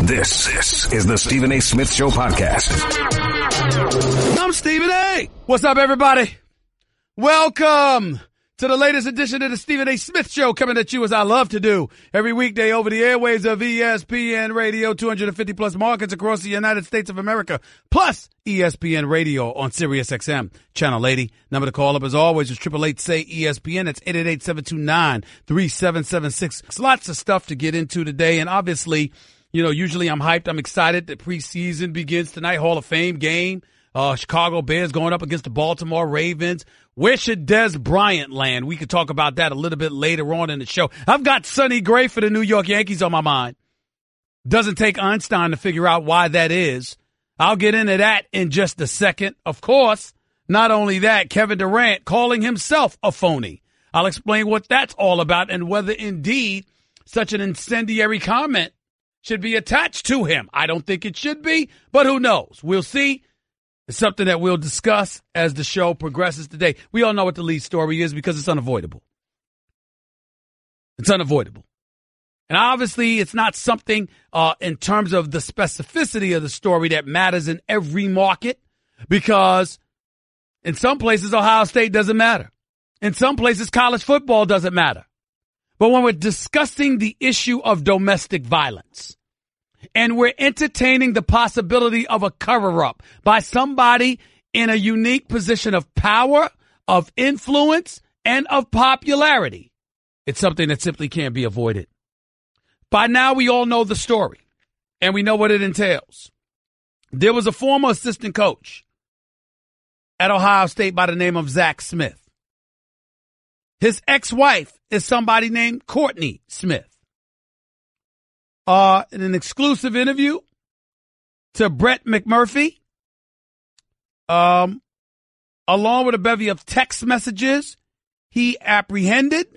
This is the Stephen A. Smith Show podcast. I'm Stephen A. What's up, everybody? Welcome to the latest edition of the Stephen A. Smith Show, coming at you as I love to do every weekday over the airwaves of ESPN Radio, 250 plus markets across the United States of America, plus ESPN Radio on Sirius XM, Channel 80. Number to call up as always is 888-SAY-ESPN. That's 888-729-3776. Lots of stuff to get into today, and obviously, you know, usually I'm hyped. I'm excited. The preseason begins tonight. Hall of Fame game. Chicago Bears going up against the Baltimore Ravens. Where should Dez Bryant land? We could talk about that a little bit later on in the show. I've got Sonny Gray for the New York Yankees on my mind. Doesn't take Einstein to figure out why that is. I'll get into that in just a second. Of course, not only that, Kevin Durant calling himself a phony. I'll explain what that's all about and whether indeed such an incendiary comment should be attached to him. I don't think it should be, but who knows? We'll see. It's something that we'll discuss as the show progresses today. We all know what the lead story is because it's unavoidable. It's unavoidable. And obviously, it's not something in terms of the specificity of the story that matters in every market, because in some places, Ohio State doesn't matter. In some places, college football doesn't matter. But when we're discussing the issue of domestic violence, and we're entertaining the possibility of a cover-up by somebody in a unique position of power, of influence, and of popularity, it's something that simply can't be avoided. By now, we all know the story, and we know what it entails. There was a former assistant coach at Ohio State by the name of Zach Smith. His ex-wife is somebody named Courtney Smith. In an exclusive interview to Brett McMurphy, along with a bevy of text messages he apprehended,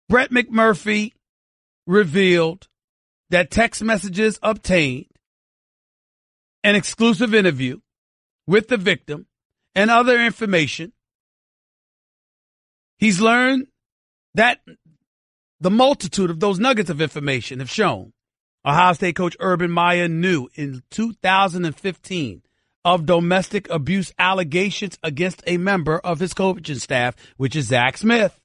Brett McMurphy revealed that text messages obtained an exclusive interview with the victim and other information. He's learned that the multitude of those nuggets of information have shown Ohio State coach Urban Meyer knew in 2015 of domestic abuse allegations against a member of his coaching staff, which is Zach Smith.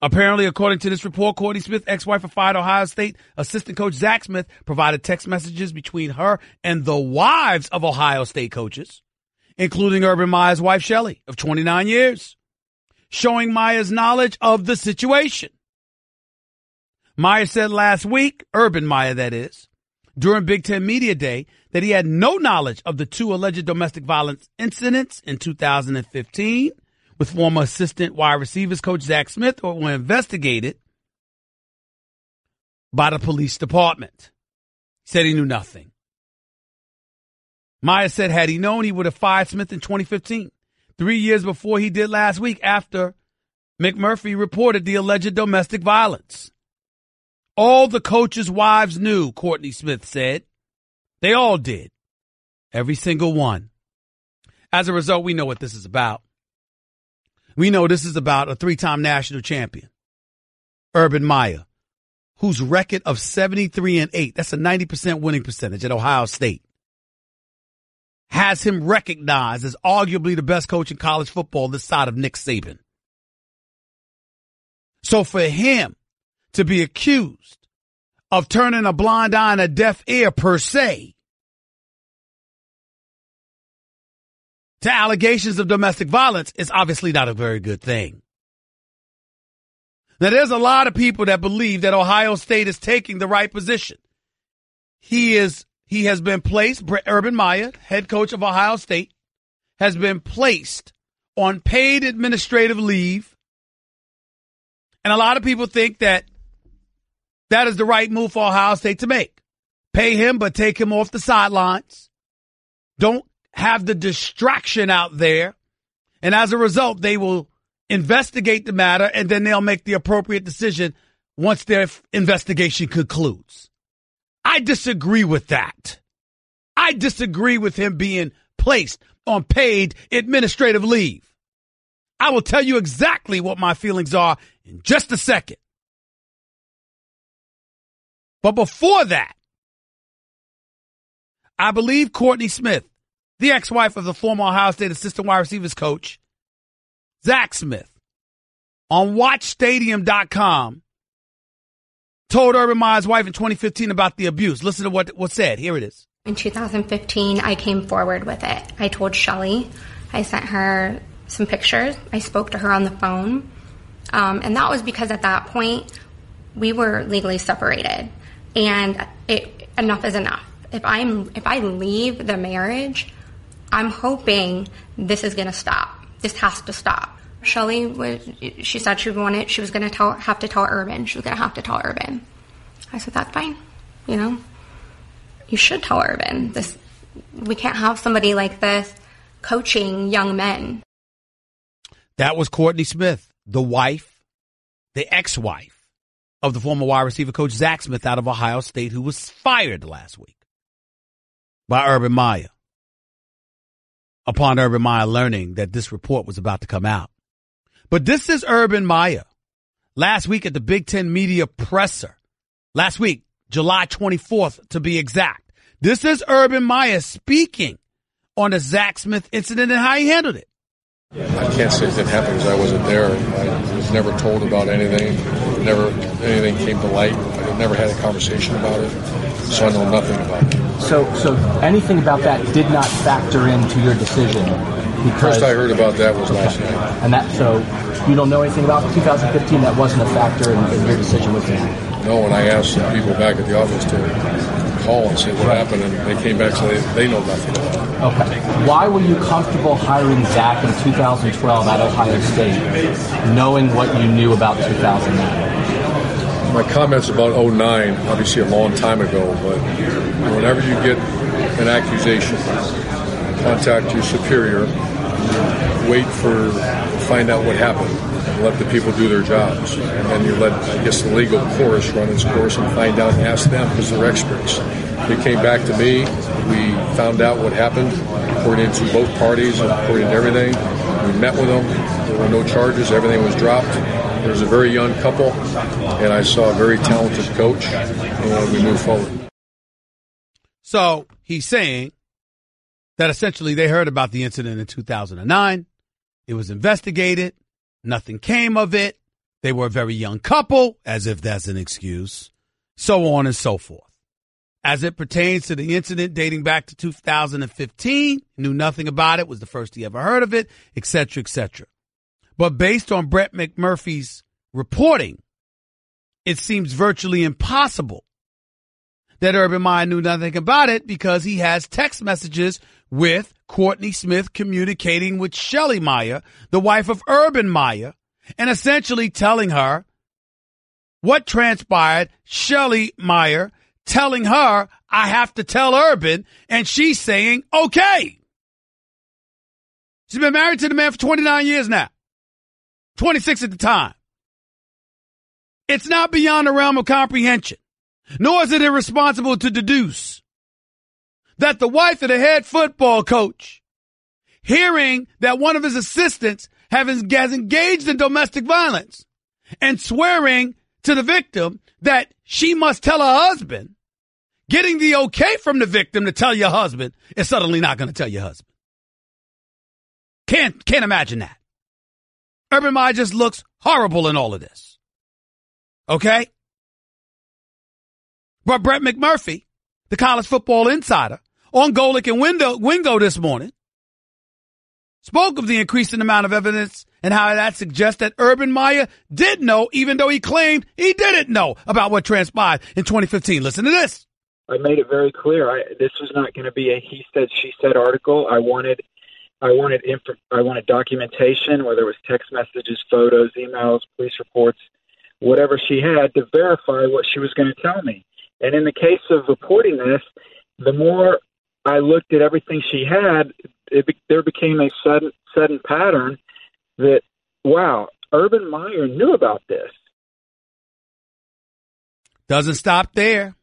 Apparently, according to this report, Courtney Smith, ex-wife of fired Ohio State assistant coach Zach Smith, provided text messages between her and the wives of Ohio State coaches, including Urban Meyer's wife, Shelley, of 29 years. Showing Meyer's knowledge of the situation. Meyer said last week, Urban Meyer that is, during Big Ten Media Day, that he had no knowledge of the two alleged domestic violence incidents in 2015 with former assistant wide receivers coach Zach Smith, or were investigated by the police department. He said he knew nothing. Meyer said had he known, he would have fired Smith in 2015. 3 years before he did last week, after McMurphy reported the alleged domestic violence. All the coaches' wives knew, Courtney Smith said. They all did. Every single one. As a result, we know what this is about. We know this is about a three-time national champion, Urban Meyer, whose record of 73-8, that's a 90% winning percentage at Ohio State, has him recognized as arguably the best coach in college football this side of Nick Saban. So for him to be accused of turning a blind eye and a deaf ear, per se, to allegations of domestic violence is obviously not a very good thing. Now, there's a lot of people that believe that Ohio State is taking the right position. He has been placed, Urban Meyer, head coach of Ohio State, has been placed on paid administrative leave. And a lot of people think that that is the right move for Ohio State to make. Pay him, but take him off the sidelines. Don't have the distraction out there. And as a result, they will investigate the matter, and then they'll make the appropriate decision once their investigation concludes. I disagree with that. I disagree with him being placed on paid administrative leave. I will tell you exactly what my feelings are in just a second. But before that, I believe Courtney Smith, the ex-wife of the former Ohio State assistant wide receivers coach, Zach Smith, on WatchStadium.com, told Urban Meyer's wife in 2015 about the abuse. Listen to what said. Here it is. In 2015, I came forward with it. I told Shelly. I sent her some pictures. I spoke to her on the phone. And that was because at that point, we were legally separated. And enough is enough. If I leave the marriage, I'm hoping this is going to stop. This has to stop. Shelly she said she was going to have to tell Urban. She was going to have to tell Urban. I said, that's fine. You should tell Urban. We can't have somebody like this coaching young men. That was Courtney Smith, the ex-wife of the former wide receiver coach Zach Smith out of Ohio State, who was fired last week by Urban Meyer upon Urban Meyer learning that this report was about to come out. But this is Urban Meyer last week at the Big Ten media presser. Last week, July 24th to be exact. This is Urban Meyer speaking on the Zach Smith incident and how he handled it. I can't say it didn't happen because I wasn't there. I was never told about anything. Never anything came to light. I never had a conversation about it, so I know nothing about it. So anything about that did not factor into your decision? First I heard about that was last night. And so you don't know anything about 2015? That wasn't a factor in your decision with that? No, and I asked some people back at the office to call and say what happened, and they came back and said they know nothing about it. Okay. Why were you comfortable hiring Zach in 2012 at Ohio State, knowing what you knew about 2009? My comments about 2009, obviously a long time ago, but whenever you get an accusation, contact your superior, wait to find out what happened, and let the people do their jobs. And then you let, I guess, the legal course run its course and find out and ask them because they're experts. They came back to me. We found out what happened according to both parties, according to everything. We met with them. There were no charges. Everything was dropped. There was a very young couple, and I saw a very talented coach, and we moved forward. So he's saying that essentially they heard about the incident in 2009. It was investigated. Nothing came of it. They were a very young couple, as if that's an excuse, so on and so forth. As it pertains to the incident dating back to 2015, knew nothing about it, was the first he ever heard of it, et cetera, et cetera. But based on Brett McMurphy's reporting, it seems virtually impossible that Urban Meyer knew nothing about it because he has text messages with Courtney Smith communicating with Shelly Meyer, the wife of Urban Meyer, and essentially telling her what transpired. Shelly Meyer telling her, I have to tell Urban, and she's saying, okay. She's been married to the man for 29 years now, 26 at the time. It's not beyond the realm of comprehension, nor is it irresponsible to deduce that the wife of the head football coach, hearing that one of his assistants has engaged in domestic violence and swearing to the victim that she must tell her husband, getting the okay from the victim to tell your husband is suddenly not going to tell your husband. Can't imagine that. Urban Meyer just looks horrible in all of this. Okay? But Brett McMurphy, the college football insider, on Golic and Wingo this morning, spoke of the increasing amount of evidence and how that suggests that Urban Meyer did know, even though he claimed he didn't know about what transpired in 2015. Listen to this. I made it very clear. This was not going to be a he said, she said article. I wanted documentation, whether it was text messages, photos, emails, police reports, whatever she had to verify what she was going to tell me. And in the case of reporting this, the more I looked at everything she had, there became a sudden pattern that, wow, Urban Meyer knew about this. Doesn't stop there.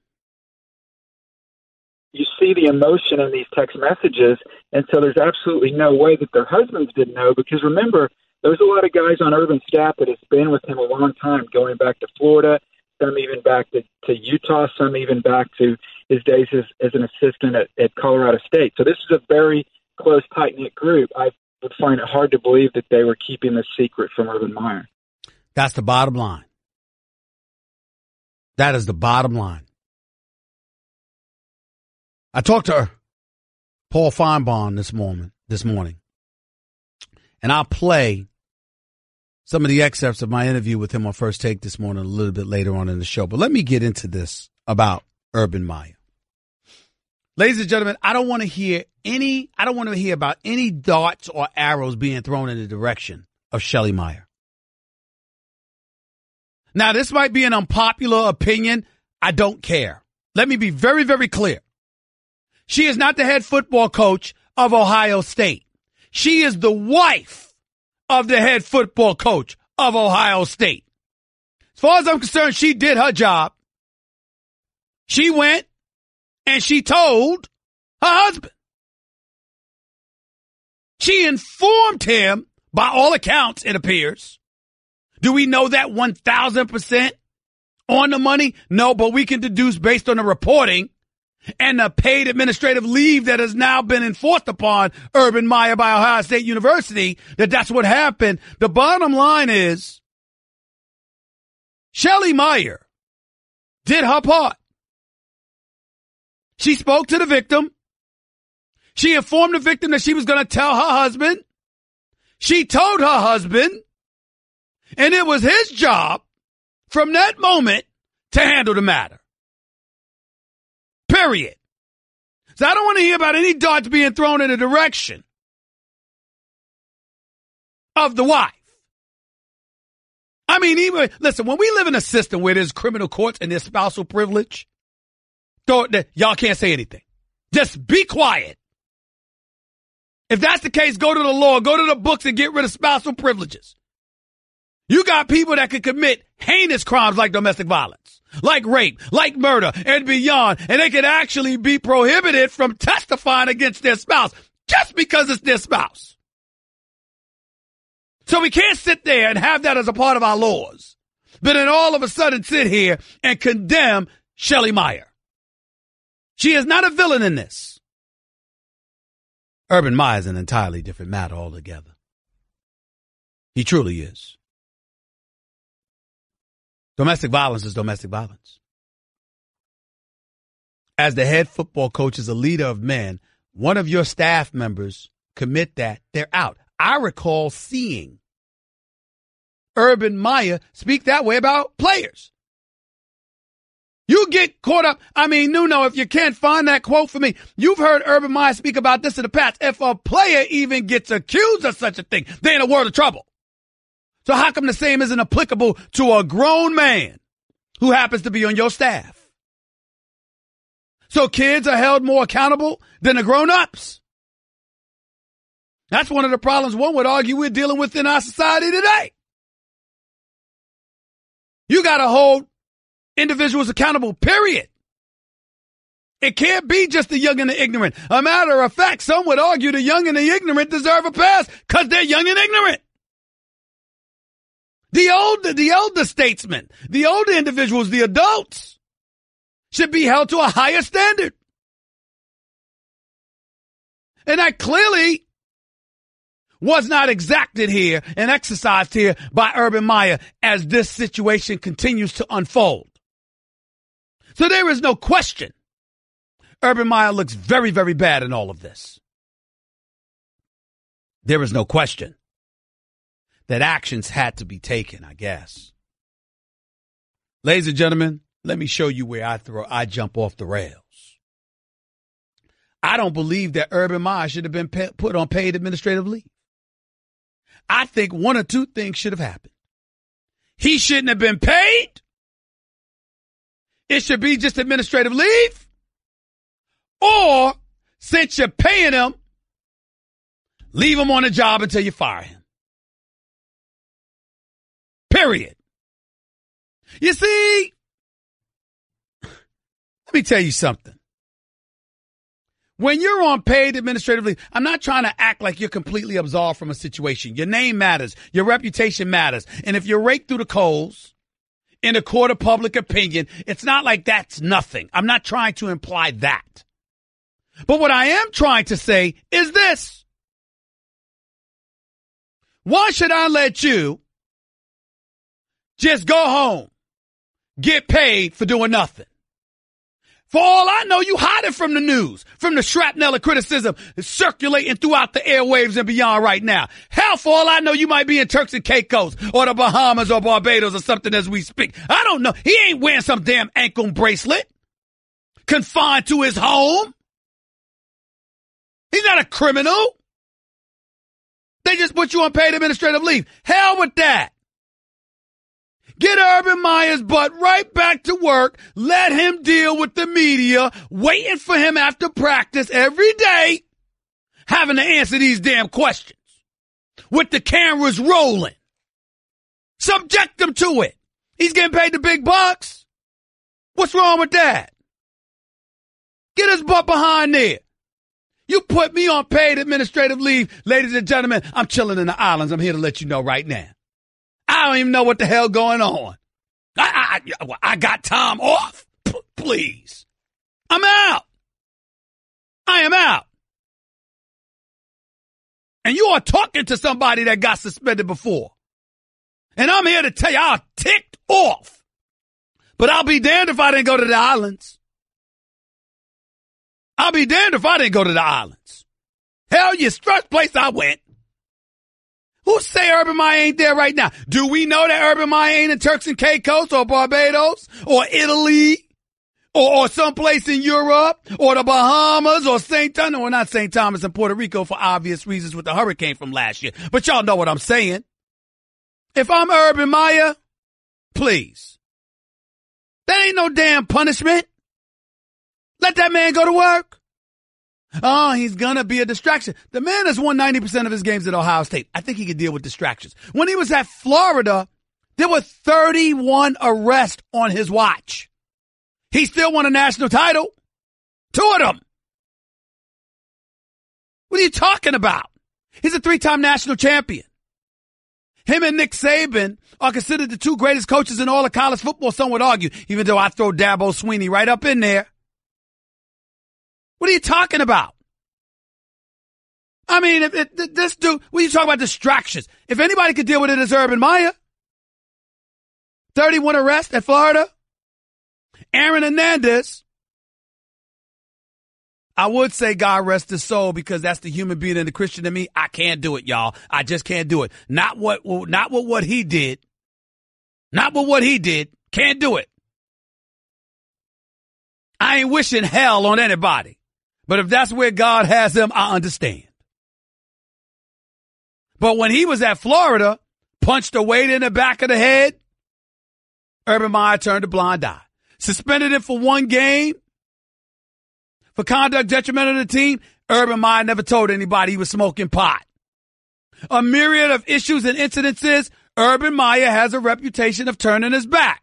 You see the emotion in these text messages, and so there's absolutely no way that their husbands didn't know, because remember, there's a lot of guys on Urban's staff that has been with him a long time, going back to Florida, some even back to Utah, some even back to his days as an assistant at Colorado State. So this is a very close, tight-knit group. I would find it hard to believe that they were keeping this secret from Urban Meyer. That's the bottom line. That is the bottom line. I talked to Paul Finebaum this morning, and I'll play some of the excerpts of my interview with him on First Take this morning a little bit later on in the show. But let me get into this about Urban Meyer. Ladies and gentlemen, I don't want to hear about any darts or arrows being thrown in the direction of Shelly Meyer. Now, this might be an unpopular opinion. I don't care. Let me be very, very clear. She is not the head football coach of Ohio State. She is the wife of the head football coach of Ohio State. As far as I'm concerned, she did her job. She went and she told her husband. She informed him, by all accounts, it appears. Do we know that 1,000% on the money? No, but we can deduce based on the reporting and the paid administrative leave that has now been enforced upon Urban Meyer by Ohio State University, that's what happened. The bottom line is Shelly Meyer did her part. She spoke to the victim. She informed the victim that she was going to tell her husband. She told her husband, and it was his job from that moment to handle the matter. Period. So I don't want to hear about any darts being thrown in the direction of the wife. I mean, listen, when we live in a system where there's criminal courts and there's spousal privilege, y'all can't say anything. Just be quiet. If that's the case, go to the law, go to the books and get rid of spousal privileges. You got people that can commit heinous crimes like domestic violence, like rape, like murder, and beyond, and they can actually be prohibited from testifying against their spouse just because it's their spouse. So we can't sit there and have that as a part of our laws, but then all of a sudden sit here and condemn Shelly Meyer. She is not a villain in this. Urban Meyer is an entirely different matter altogether. He truly is. Domestic violence is domestic violence. As the head football coach, as a leader of men, one of your staff members commit that, they're out. I recall seeing Urban Meyer speak that way about players. You get caught up. I mean, Nuno, if you can't find that quote for me, you've heard Urban Meyer speak about this in the past. If a player even gets accused of such a thing, they're in a world of trouble. So how come the same isn't applicable to a grown man who happens to be on your staff? So kids are held more accountable than the grown-ups. That's one of the problems one would argue we're dealing with in our society today. You got to hold individuals accountable, period. It can't be just the young and the ignorant. A matter of fact, some would argue the young and the ignorant deserve a pass because they're young and ignorant. The older statesmen, the older individuals, the adults should be held to a higher standard. And that clearly was not exacted here and exercised here by Urban Meyer as this situation continues to unfold. So there is no question Urban Meyer looks very, very bad in all of this. There is no question that actions had to be taken, I guess. Ladies and gentlemen, let me show you where I jump off the rails. I don't believe that Urban Meyer should have been put on paid administrative leave. I think one or two things should have happened. He shouldn't have been paid. It should be just administrative leave. Or, since you're paying him, leave him on the job until you fire him. Period. You see, let me tell you something. When you're on paid administrative leave, I'm not trying to act like you're completely absolved from a situation. Your name matters. Your reputation matters. And if you're raked through the coals in a court of public opinion. It's not like that's nothing. I'm not trying to imply that. But what I am trying to say is this. Why should I let you just go home, get paid for doing nothing? For all I know, you hide it from the news, from the shrapnel of criticism circulating throughout the airwaves and beyond right now. Hell, for all I know, you might be in Turks and Caicos or the Bahamas or Barbados or something as we speak. I don't know. He ain't wearing some damn ankle bracelet, confined to his home. He's not a criminal. They just put you on paid administrative leave. Hell with that. Get Urban Meyer's butt right back to work. Let him deal with the media, waiting for him after practice every day, having to answer these damn questions with the cameras rolling. Subject him to it. He's getting paid the big bucks. What's wrong with that? Get his butt behind there. You put me on paid administrative leave, ladies and gentlemen. I'm chilling in the islands. I'm here to let you know right now. I don't even know what the hell going on. I got time off. Please. I'm out. I am out. And you are talking to somebody that got suspended before. And I'm here to tell you I'm ticked off. But I'll be damned if I didn't go to the islands. I'll be damned if I didn't go to the islands. Hell, you first place I went. Who say Urban Meyer ain't there right now? Do we know that Urban Meyer ain't in Turks and Caicos or Barbados or Italy or someplace in Europe or the Bahamas or St. Thomas? Well, not St. Thomas and Puerto Rico for obvious reasons with the hurricane from last year. But y'all know what I'm saying. If I'm Urban Meyer, please. That ain't no damn punishment. Let that man go to work. Oh, he's going to be a distraction. The man has won 90% of his games at Ohio State. I think he could deal with distractions. When he was at Florida, there were 31 arrests on his watch. He still won a national title. 2 of them. What are you talking about? He's a 3-time national champion. Him and Nick Saban are considered the 2 greatest coaches in all of college football, some would argue, even though I throw Dabo Swinney right up in there. What are you talking about? I mean, if this dude, when you talk about distractions, if anybody could deal with it, it's Urban Meyer. 31 arrests at Florida. Aaron Hernandez. I would say God rest his soul because that's the human being and the Christian in me. I can't do it, y'all. I just can't do it. Not with what he did. Not with what he did. Can't do it. I ain't wishing hell on anybody. But if that's where God has him, I understand. But when he was at Florida, punched a weight in the back of the head, Urban Meyer turned a blind eye. Suspended him for 1 game for conduct detrimental to the team. Urban Meyer never told anybody he was smoking pot. A myriad of issues and incidences, Urban Meyer has a reputation of turning his back,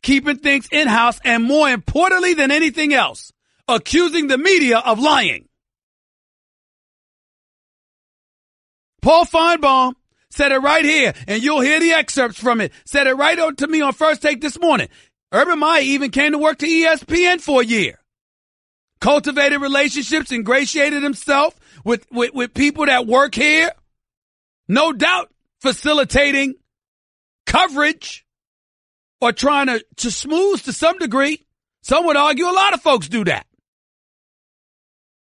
keeping things in-house, and more importantly than anything else, accusing the media of lying. Paul Finebaum said it right here, and you'll hear the excerpts from it. Said it right on to me on First Take this morning. Urban Meyer even came to work to ESPN for a year. Cultivated relationships, ingratiated himself with people that work here. No doubt facilitating coverage or trying to smooth to some degree. Some would argue a lot of folks do that.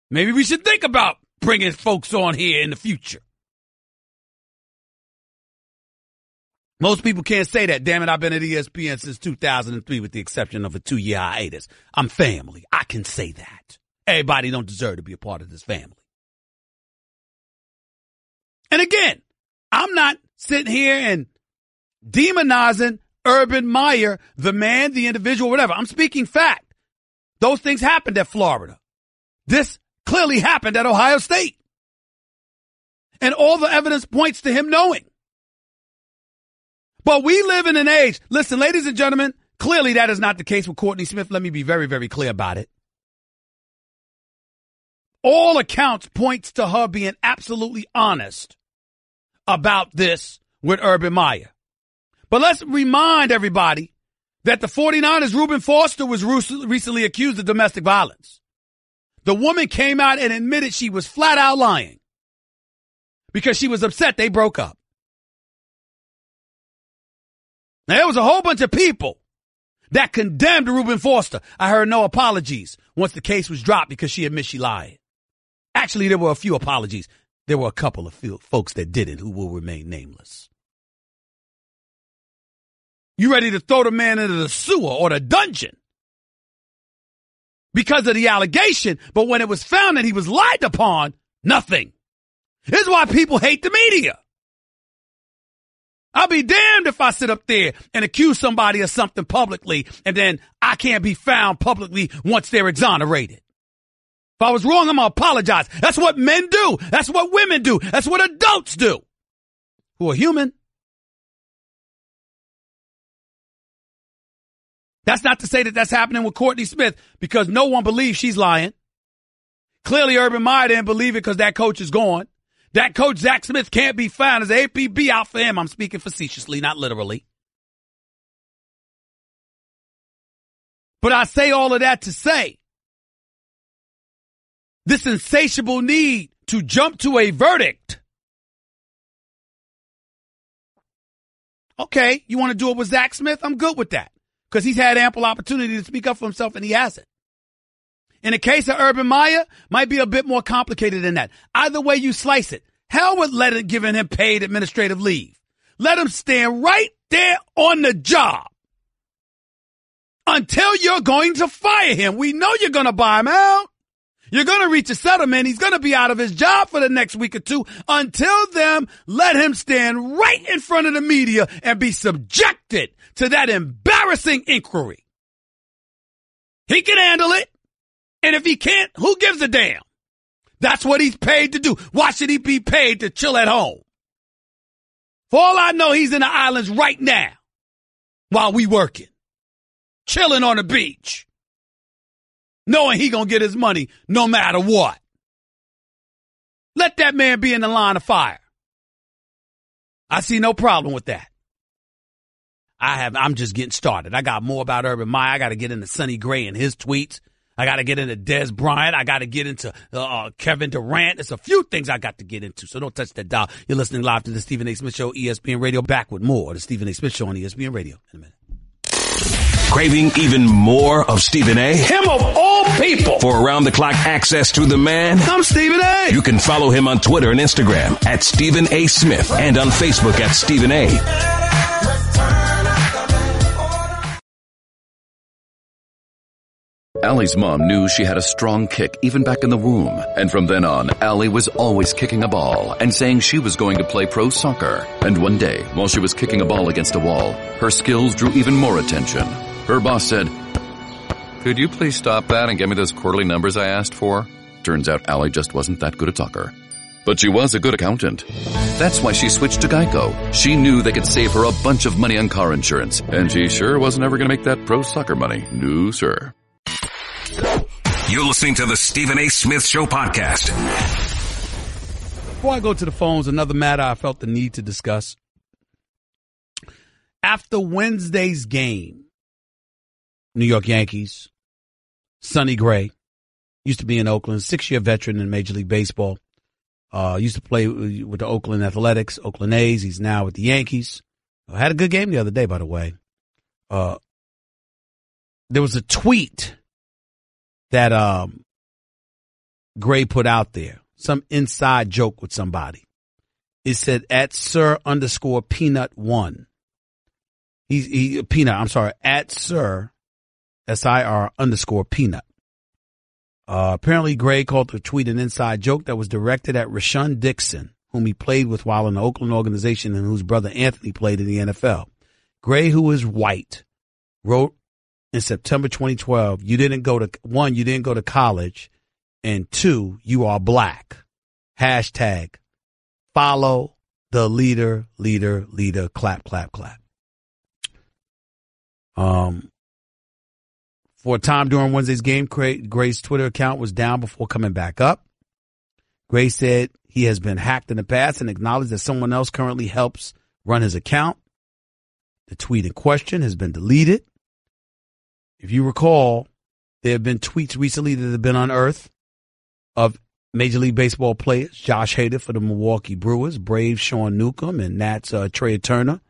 Maybe we should think about bringing folks on here in the future. Most people can't say that. Damn it, I've been at ESPN since 2003 with the exception of a 2-year hiatus. I'm family. I can say that. Everybody don't deserve to be a part of this family. And again, I'm not sitting here and demonizing Urban Meyer, the man, the individual, whatever. I'm speaking fact. Those things happened at Florida. This clearly happened at Ohio State. And all the evidence points to him knowing. But we live in an age, listen, ladies and gentlemen, clearly that is not the case with Courtney Smith. Let me be very, very clear about it. All accounts points to her being absolutely honest about this with Urban Meyer. But let's remind everybody that the 49ers' Reuben Foster was recently accused of domestic violence. The woman came out and admitted she was flat out lying because she was upset they broke up. Now, there was a whole bunch of people that condemned Reuben Foster. I heard no apologies once the case was dropped because she admits she lied. Actually, there were a few apologies. There were a couple of folks that didn't who will remain nameless. You ready to throw the man into the sewer or the dungeon because of the allegation, but when it was found that he was lied upon, nothing. This is why people hate the media. I'll be damned if I sit up there and accuse somebody of something publicly and then I can't be found publicly once they're exonerated. If I was wrong, I'm going to apologize. That's what men do. That's what women do. That's what adults do who are human. That's not to say that that's happening with Courtney Smith because no one believes she's lying. Clearly, Urban Meyer didn't believe it because that coach is gone. That coach, Zach Smith, can't be found. As APB out for him. I'm speaking facetiously, not literally. But I say all of that to say this insatiable need to jump to a verdict. Okay, you want to do it with Zach Smith? I'm good with that because he's had ample opportunity to speak up for himself and he hasn't. In the case of Urban Meyer, might be a bit more complicated than that. Either way you slice it, hell with giving him paid administrative leave. Let him stand right there on the job until you're going to fire him. We know you're going to buy him out. You're going to reach a settlement. He's going to be out of his job for the next week or two. Until then, let him stand right in front of the media and be subjected to that embarrassing inquiry. He can handle it. And if he can't, who gives a damn? That's what he's paid to do. Why should he be paid to chill at home? For all I know, he's in the islands right now while we working, chilling on the beach, knowing he gonna get his money no matter what. Let that man be in the line of fire. I see no problem with that. I'm just getting started. I got more about Urban Meyer. I got to get into Sonny Gray and his tweets. I got to get into Des Bryant. I got to get into Kevin Durant. There's a few things I got to get into, so don't touch that dial. You're listening live to the Stephen A. Smith Show, ESPN Radio. Back with more of the Stephen A. Smith Show on ESPN Radio in a minute. Craving even more of Stephen A? Him of all people. For around-the-clock access to the man? I'm Stephen A. You can follow him on Twitter and Instagram at Stephen A. Smith and on Facebook at Stephen A. Allie's mom knew she had a strong kick even back in the womb. And from then on, Allie was always kicking a ball and saying she was going to play pro soccer. And one day, while she was kicking a ball against a wall, her skills drew even more attention. Her boss said, "Could you please stop that and get me those quarterly numbers I asked for?" Turns out Allie just wasn't that good a talker. But she was a good accountant. That's why she switched to Geico. She knew they could save her a bunch of money on car insurance. And she sure wasn't ever going to make that pro soccer money. No, sir. You're listening to the Stephen A. Smith Show podcast. Before I go to the phones, another matter I felt the need to discuss. After Wednesday's game, New York Yankees, Sonny Gray, used to be in Oakland, 6-year veteran in Major League Baseball, used to play with the Oakland Athletics, Oakland A's. He's now with the Yankees. Had a good game the other day, by the way. There was a tweet that Gray put out there, some inside joke with somebody. It said at Sir_Peanut1. At Sir SIR_Peanut. Apparently Gray called the tweet an inside joke that was directed at Rashawn Dixon, whom he played with while in the Oakland organization and whose brother Anthony played in the NFL. Gray, who is white, wrote in September 2012, you didn't go to college, and 2, you are black. # follow the leader, clap, clap, clap. For a time during Wednesday's game, Gray's Twitter account was down before coming back up. Gray said he has been hacked in the past and acknowledged that someone else currently helps run his account. The tweet in question has been deleted. If you recall, there have been tweets recently that have been unearthed of Major League Baseball players, Josh Hader for the Milwaukee Brewers, Braves Sean Newcomb, and Nats Trey Turner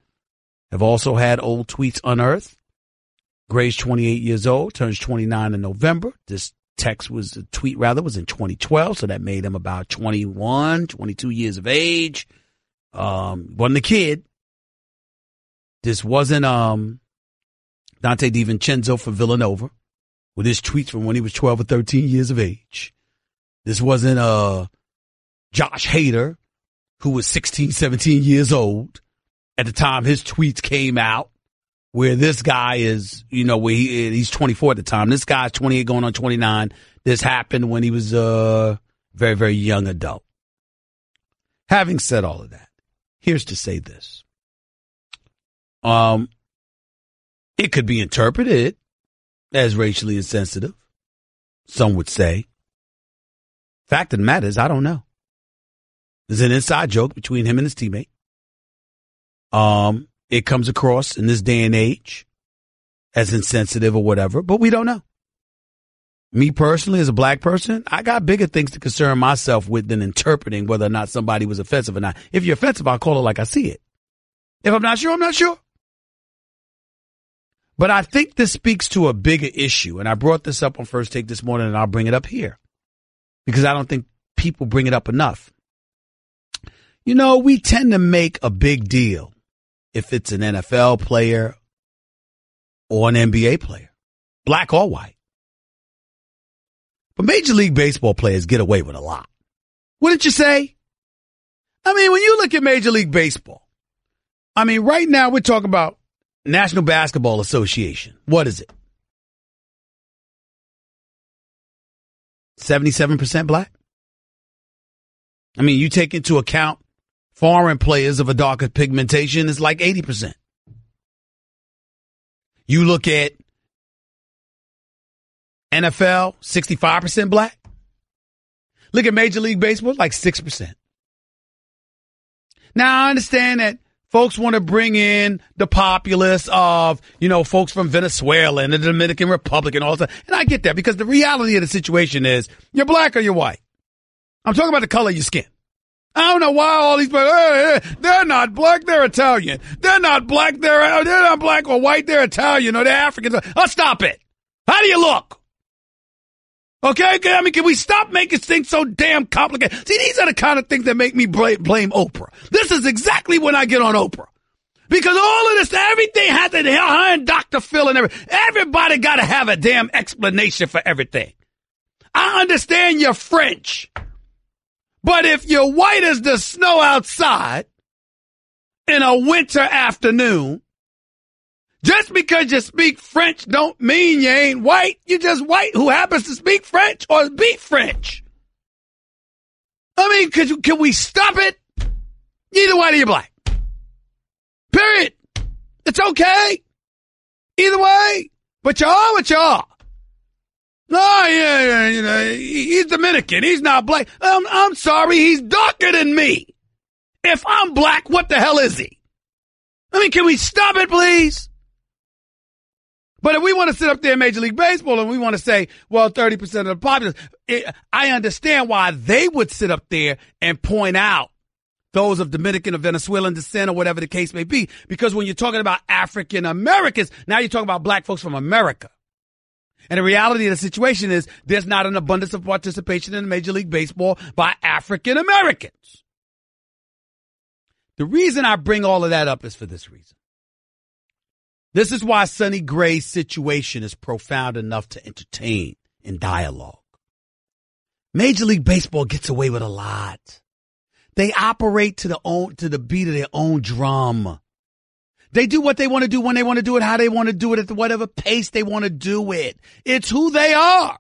have also had old tweets unearthed. Gray's 28 years old, turns 29 in November. This tweet was in 2012, so that made him about 21, 22 years of age. Wasn't a kid. This wasn't Dante DiVincenzo for Villanova with his tweets from when he was 12 or 13 years of age. This wasn't Josh Hader, who was 16, 17 years old at the time his tweets came out, where this guy is, where he's 24 at the time. This guy's 28 going on 29. This happened when he was a very, very young adult. Having said all of that, here's to say this. It could be interpreted as racially insensitive, some would say. Fact of the matter is, I don't know. There's an inside joke between him and his teammate. It comes across in this day and age as insensitive or whatever, but we don't know. Me personally, as a black person, I got bigger things to concern myself with than interpreting whether or not somebody was offensive or not. If you're offensive, I'll call it like I see it. If I'm not sure, I'm not sure. But I think this speaks to a bigger issue, and I brought this up on First Take this morning, and I'll bring it up here because I don't think people bring it up enough. We tend to make a big deal if it's an NFL player or an NBA player, black or white. But Major League Baseball players get away with a lot. Wouldn't you say? I mean, when you look at Major League Baseball, right now we're talking about National Basketball Association. What is it? 77% black? You take into account foreign players of a darker pigmentation, it's like 80%. You look at NFL, 65% black. Look at Major League Baseball, like 6%. Now, I understand that folks want to bring in the populace of, folks from Venezuela and the Dominican Republic and all that. And I get that because the reality of the situation is you're black or you're white. I'm talking about the color of your skin. I don't know why all these people, they're not black, they're Italian. They're not black, they're not black or white, they're Italian or they're Africans. Oh, stop it. How do you look? Okay? Can we stop making things so damn complicated? See, these are the kind of things that make me blame Oprah. This is exactly when I get on Oprah. Because all of this, everything had to, her and Dr. Phil and everything. Everybody got to have a damn explanation for everything. I understand you're French. But if you're white as the snow outside in a winter afternoon, just because you speak French don't mean you ain't white. You're just white who happens to speak French or be French. Can we stop it? Either white or you're black. Period. It's okay. Either way. But you are what you are. Oh, yeah, he's Dominican. He's not black. I'm sorry, he's darker than me. If I'm black, what the hell is he? Can we stop it, please? But if we want to sit up there in Major League Baseball and we want to say, well, 30% of the populace, I understand why they would sit up there and point out those of Dominican or Venezuelan descent or whatever the case may be. Because when you're talking about African Americans, now you're talking about black folks from America. And the reality of the situation is there's not an abundance of participation in Major League Baseball by African Americans. The reason I bring all of that up is for this reason. This is why Sonny Gray's situation is profound enough to entertain in dialogue. Major League Baseball gets away with a lot. They operate to the beat of their own drum. They do what they want to do when they want to do it, how they want to do it, at whatever pace they want to do it. It's who they are.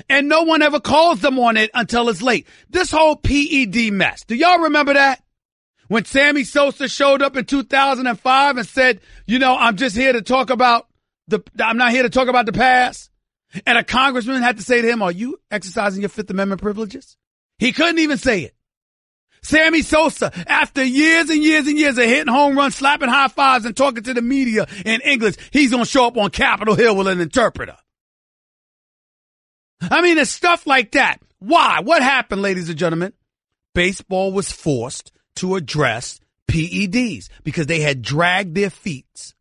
And no one ever calls them on it until it's late. This whole PED mess. Do y'all remember that? When Sammy Sosa showed up in 2005 and said, I'm just here to talk about I'm not here to talk about the past. And a congressman had to say to him, are you exercising your Fifth Amendment privileges? He couldn't even say it. Sammy Sosa, after years and years and years of hitting home runs, slapping high fives, and talking to the media in English, he's going to show up on Capitol Hill with an interpreter. I mean, it's stuff like that. Why? What happened, ladies and gentlemen? Baseball was forced to address PEDs because they had dragged their feet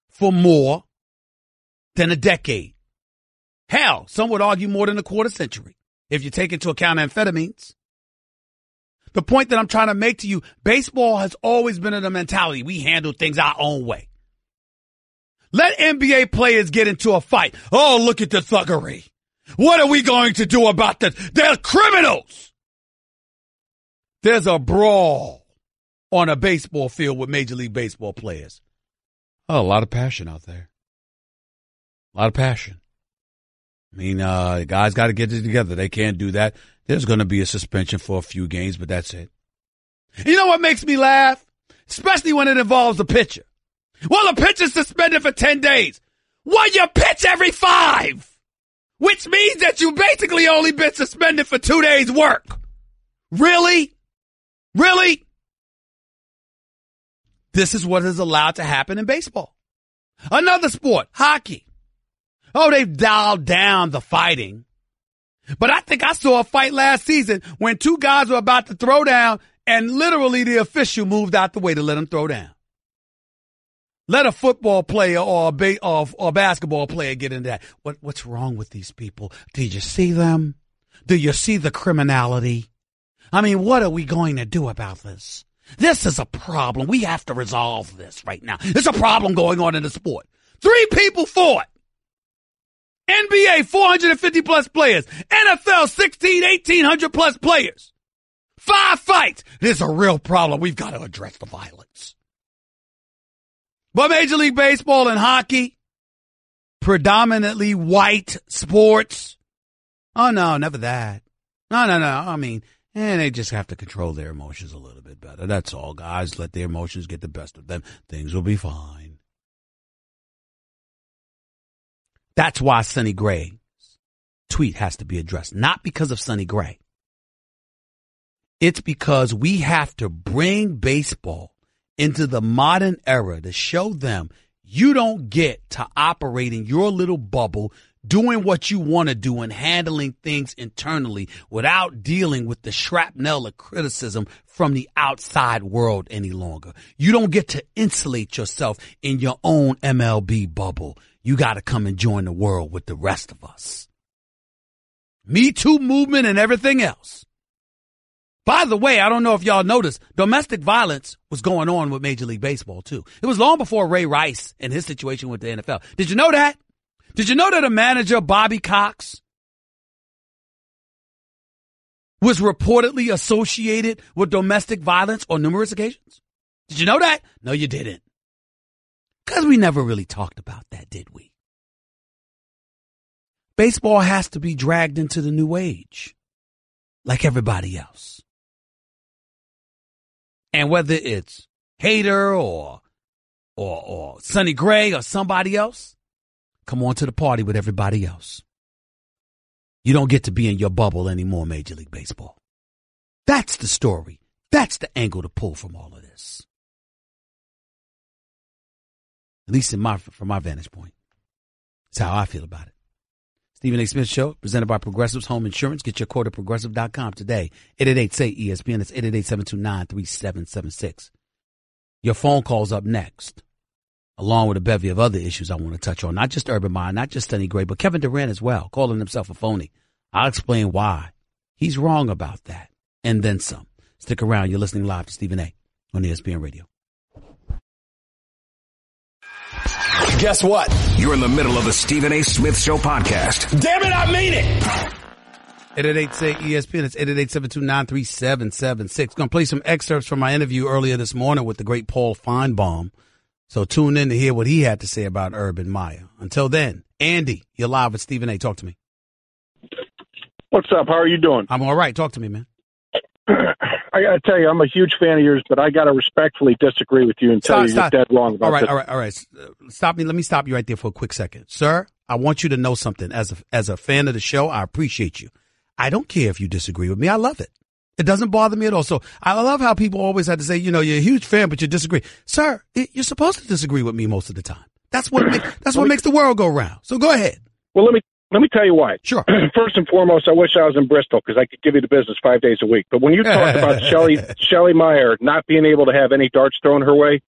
for more than a decade. Hell, some would argue more than a quarter century if you take into account amphetamines. The point that I'm trying to make to you, baseball has always been in the mentality we handle things our own way. Let NBA players get into a fight. Oh, look at the thuggery. What are we going to do about this? They're criminals. There's a brawl on a baseball field with Major League Baseball players. Oh, a lot of passion out there. A lot of passion. I mean, the guys got to get it together. They can't do that. There's going to be a suspension for a few games, but that's it. You know what makes me laugh? Especially when it involves a pitcher. Well, the pitcher's suspended for 10 days. Well, you pitch every 5. Which means that you basically only been suspended for 2 days' work. Really? Really? This is what is allowed to happen in baseball. Another sport, hockey. Oh, they've dialed down the fighting. But I think I saw a fight last season when 2 guys were about to throw down and literally the official moved out the way to let them throw down. Let a football player or a basketball player get into that. What's wrong with these people? Did you see them? Do you see the criminality? I mean, what are we going to do about this? This is a problem. We have to resolve this right now. There's a problem going on in the sport. 3 people fought. NBA, 450 plus players. NFL, 1,800 plus players. 5 fights. There's a real problem. We've got to address the violence. But Major League Baseball and hockey, predominantly white sports. Oh, no, never that. No. I mean, they just have to control their emotions a little bit better. That's all, guys. Let their emotions get the best of them. Things will be fine. That's why Sonny Gray's tweet has to be addressed. Not because of Sonny Gray. It's because we have to bring baseball into the modern era to show them you don't get to operate in your little bubble, doing what you want to do and handling things internally without dealing with the shrapnel of criticism from the outside world any longer. You don't get to insulate yourself in your own MLB bubble. You got to come and join the world with the rest of us. Me Too movement and everything else. By the way, I don't know if y'all noticed, domestic violence was going on with Major League Baseball, too. It was long before Ray Rice and his situation with the NFL. Did you know that? Did you know that a manager, Bobby Cox, was reportedly associated with domestic violence on numerous occasions? Did you know that? No, you didn't. Because we never really talked about that, did we? Baseball has to be dragged into the new age, like everybody else. And whether it's Hader or Sonny Gray or somebody else, come on to the party with everybody else. You don't get to be in your bubble anymore, Major League Baseball. That's the story. That's the angle to pull from all of this. At least from my vantage point. That's how I feel about it. Stephen A. Smith Show, presented by Progressive's Home Insurance. Get your quote at Progressive.com today. 888-SAY-ESPN. That's 888-729-3776. Your phone call's up next, along with a bevy of other issues I want to touch on. Not just Urban Meyer, not just Sonny Gray, but Kevin Durant as well, calling himself a phony. I'll explain why. He's wrong about that. And then some. Stick around. You're listening live to Stephen A. on ESPN Radio. Guess what? You're in the middle of the Stephen A. Smith Show podcast. Damn it, I mean it! 888-SAY-ESPN. It's 888-729-3776. Going to play some excerpts from my interview earlier this morning with the great Paul Finebaum. So tune in to hear what he had to say about Urban Meyer. Until then, Andy, you're live with Stephen A. Talk to me. What's up? How are you doing? I'm all right. Talk to me, man. I got to tell you, I'm a huge fan of yours, but I got to respectfully disagree with you and tell you you're dead wrong about this. All right. Stop me. Let me stop you right there for a quick second. Sir, I want you to know something. As a fan of the show, I appreciate you. I don't care if you disagree with me. I love it. It doesn't bother me at all. So I love how people always have to say, you're a huge fan, but you disagree. Sir, you're supposed to disagree with me most of the time. That's what makes the world go round. So go ahead. Well, let me tell you why. Sure. First and foremost, I wish I was in Bristol because I could give you the business 5 days a week. But when you talk about Shelly Meyer not being able to have any darts thrown her way,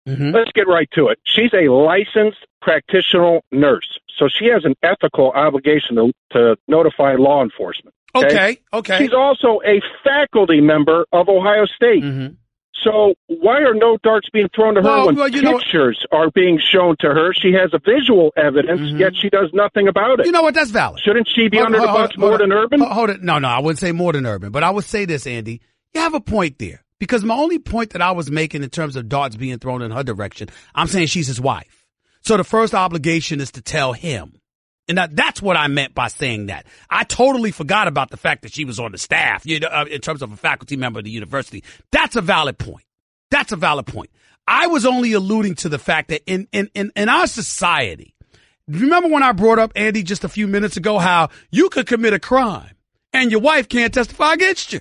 let's get right to it. She's a licensed practitioner nurse, so she has an ethical obligation to notify law enforcement. Okay. She's also a faculty member of Ohio State. So why are no darts being thrown to her when pictures are being shown to her? She has a visual evidence, yet she does nothing about it. You know what? That's valid. Shouldn't she be under the bus more than Urban? Hold it. No, I wouldn't say more than Urban, but I would say this, Andy. You have a point there. Because my only point that I was making in terms of darts being thrown in her direction, I'm saying she's his wife. So the first obligation is to tell him. And that's what I meant by saying that. I totally forgot about the fact that she was on the staff, in terms of a faculty member of the university. That's a valid point. I was only alluding to the fact that in our society, remember when I brought up, Andy, just a few minutes ago, how you could commit a crime and your wife can't testify against you?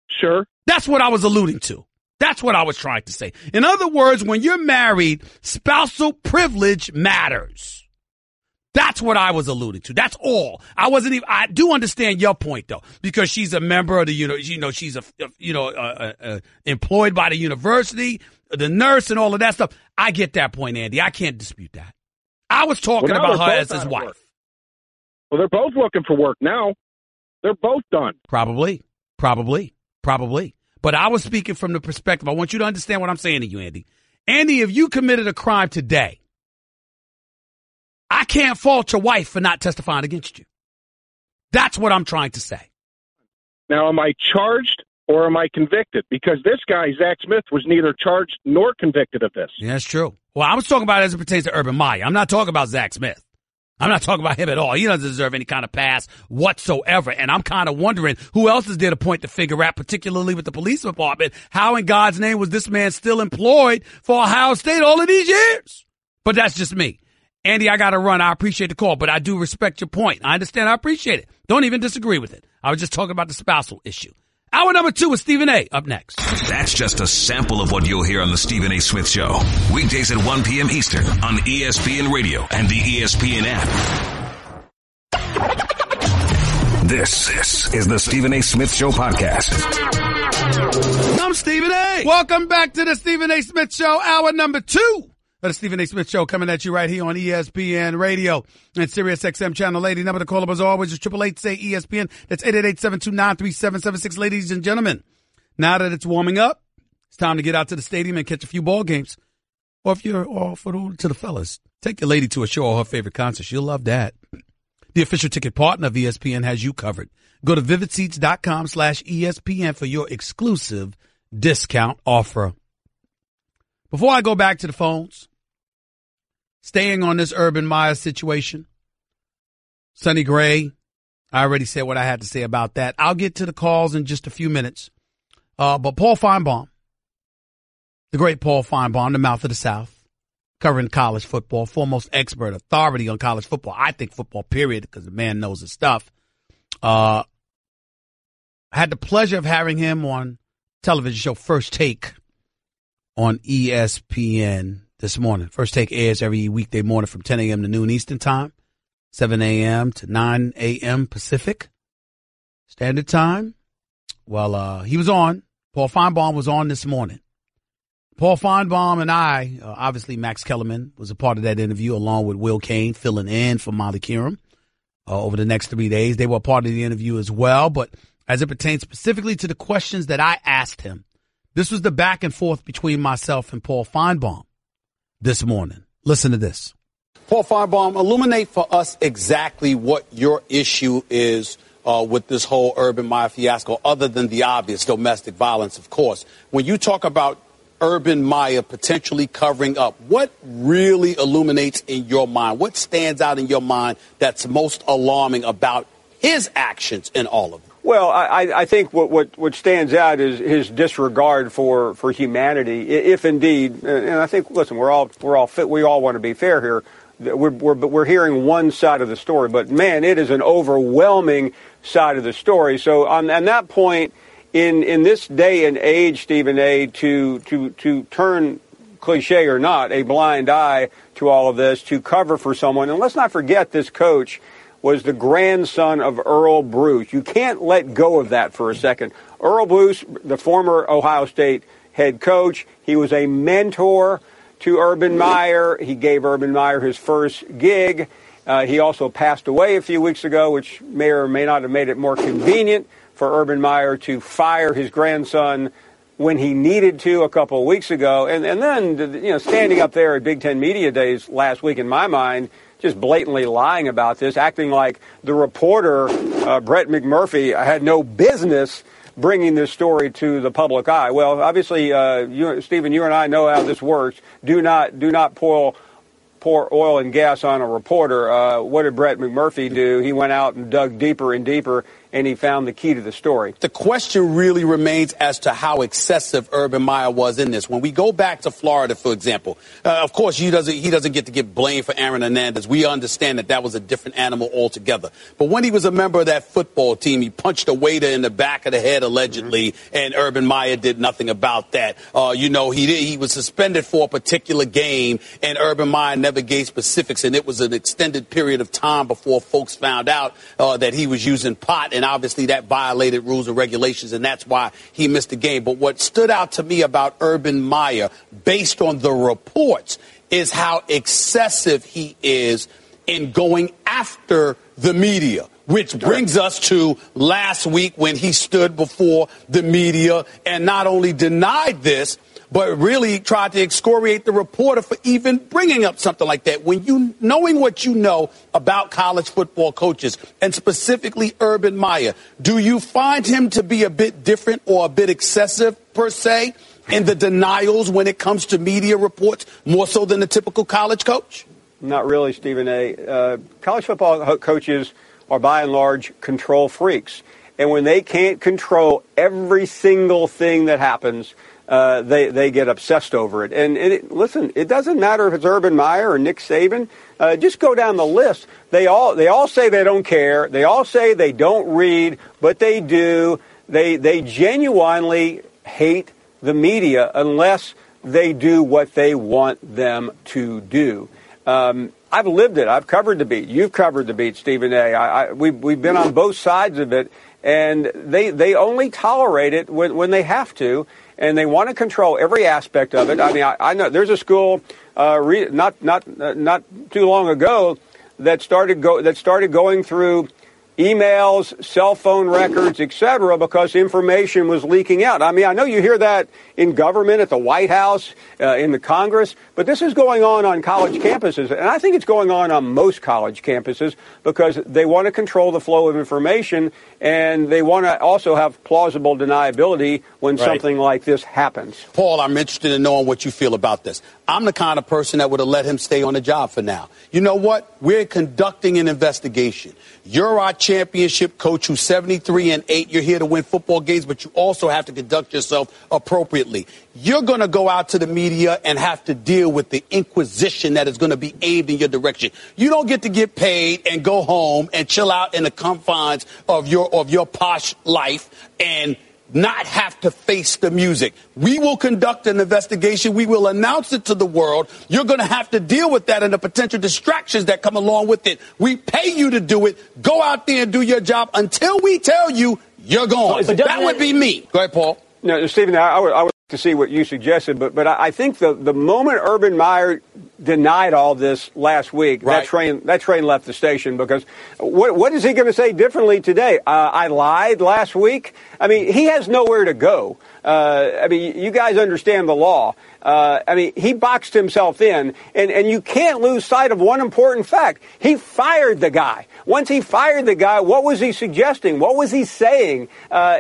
Sure. That's what I was alluding to. That's what I was trying to say. In other words, when you're married, spousal privilege matters. That's what I was alluding to. That's all. I do understand your point though, because she's a member of the, she's employed by the university, the nurse and all of that stuff. I get that point, Andy. I can't dispute that. I was talking about her as his wife. Well, they're both looking for work now. They're both done. Probably. But I was speaking from the perspective. I want you to understand what I'm saying to you, Andy. Andy, if you committed a crime today, I can't fault your wife for not testifying against you. That's what I'm trying to say. Now, am I charged or am I convicted? Because this guy, Zach Smith, was neither charged nor convicted of this. Yeah, that's true. Well, I was talking about it as it pertains to Urban Meyer. I'm not talking about Zach Smith. I'm not talking about him at all. He doesn't deserve any kind of pass whatsoever. And I'm kind of wondering who else is there to point the finger at, particularly with the police department. How in God's name was this man still employed for Ohio State all of these years? But that's just me. Andy, I got to run. I appreciate the call, but I do respect your point. I understand. I appreciate it. Don't even disagree with it. I was just talking about the spousal issue. Hour number 2 with Stephen A. up next. That's just a sample of what you'll hear on the Stephen A. Smith Show. Weekdays at 1 p.m. Eastern on ESPN Radio and the ESPN app. This is the Stephen A. Smith Show podcast. I'm Stephen A. Welcome back to the Stephen A. Smith Show, hour number 2. The Stephen A. Smith Show coming at you right here on ESPN Radio and Sirius XM Channel 80. Number to call up as always is 888-SAY-ESPN. That's 888-729-3776. Ladies and gentlemen, now that it's warming up, it's time to get out to the stadium and catch a few ball games. Or if you're to the fellas, take your lady to a show or her favorite concert. She'll love that. The official ticket partner of ESPN has you covered. Go to vividseats.com/ESPN for your exclusive discount offer. Before I go back to the phones, staying on this Urban Meyer situation, Sonny Gray, I already said what I had to say about that. I'll get to the calls in just a few minutes. But Paul Finebaum, the great Paul Finebaum, the mouth of the South, covering college football, foremost expert, authority on college football. I think football, period, because the man knows his stuff. Had the pleasure of having him on television show First Take on ESPN this morning. First Take airs every weekday morning from 10 a.m. to noon Eastern Time, 7 a.m. to 9 a.m. Pacific Standard Time. Well, he was on. Paul Finebaum was on this morning. Paul Finebaum and I, obviously Max Kellerman was a part of that interview along with Will Kane filling in for Molly Kieran over the next 3 days. They were a part of the interview as well, but as it pertains specifically to the questions that I asked him, this was the back and forth between myself and Paul Finebaum this morning. Listen to this. Paul Finebaum, illuminate for us exactly what your issue is with this whole Urban Meyer fiasco, other than the obvious domestic violence, of course. When you talk about Urban Meyer potentially covering up, what really illuminates in your mind? What stands out in your mind that's most alarming about his actions in all of it? Well, I think what stands out is his disregard for humanity, if indeed, and I think, listen, we're all fit, we all want to be fair here, we're hearing one side of the story, but man, it is an overwhelming side of the story. So on that point, in this day and age, Stephen A., to turn, cliche or not, a blind eye to all of this, to cover for someone, and let's not forget this coach was the grandson of Earl Bruce. You can't let go of that for a second. Earl Bruce, the former Ohio State head coach, he was a mentor to Urban Meyer. He gave Urban Meyer his first gig. He also passed away a few weeks ago, which may or may not have made it more convenient for Urban Meyer to fire his grandson when he needed to a couple of weeks ago. And then, standing up there at Big Ten Media Days last week, in my mind, just blatantly lying about this, acting like the reporter, Brett McMurphy, had no business bringing this story to the public eye. Well, obviously, Stephen, you and I know how this works. Do not pour oil and gas on a reporter. What did Brett McMurphy do? He went out and dug deeper and deeper, and he found the key to the story. The question really remains as to how excessive Urban Meyer was in this. When we go back to Florida, for example, of course, he doesn't get to get blamed for Aaron Hernandez. We understand that was a different animal altogether. But when he was a member of that football team, he punched a waiter in the back of the head, allegedly, and Urban Meyer did nothing about that. He was suspended for a particular game, and Urban Meyer never gave specifics, and it was an extended period of time before folks found out that he was using pot, and obviously that violated rules and regulations, and that's why he missed the game. But what stood out to me about Urban Meyer, based on the reports, is how excessive he is in going after the media, which brings us to last week when he stood before the media and not only denied this, but really tried to excoriate the reporter for even bringing up something like that. When knowing what you know about college football coaches, and specifically Urban Meyer, do you find him to be a bit different or a bit excessive, per se, in the denials when it comes to media reports, more so than the typical college coach? Not really, Stephen A. College football coaches are, by and large, control freaks. And when they can't control every single thing that happens, they get obsessed over it. And listen, it doesn't matter if it's Urban Meyer or Nick Saban. Just go down the list. They all say they don't care. They all say they don't read, but they do. They genuinely hate the media unless they do what they want them to do. I've lived it. I've covered the beat. You've covered the beat, Stephen A. We've been on both sides of it, and they only tolerate it when they have to. And they want to control every aspect of it. I mean, I know there's a school not too long ago that started going through emails, cell phone records, etc., because information was leaking out. I mean, I know you hear that in government, at the White House, in the Congress, but this is going on college campuses, and I think it's going on most college campuses because they want to control the flow of information, and they want to also have plausible deniability when something like this happens. Paul, I'm interested in knowing what you feel about this. I'm the kind of person that would have let him stay on the job for now. You know what? We're conducting an investigation. You're our championship coach who's 73-8. You're here to win football games, but you also have to conduct yourself appropriately. You're going to go out to the media and have to deal with the inquisition that is going to be aimed in your direction. You don't get to get paid and go home and chill out in the confines of your posh life and not have to face the music. We will conduct an investigation. We will announce it to the world. You're going to have to deal with that and the potential distractions that come along with it. We pay you to do it. Go out there and do your job until we tell you you're gone. That would be me. Go ahead, Paul. No, Stephen, I would like to see what you suggested, but I think the moment Urban Meyer denied all this last week, that train left the station, because what is he going to say differently today? I lied last week. I mean, he has nowhere to go. I mean, you guys understand the law. I mean, he boxed himself in, and you can't lose sight of one important fact. He fired the guy. Once he fired the guy, what was he suggesting? What was he saying?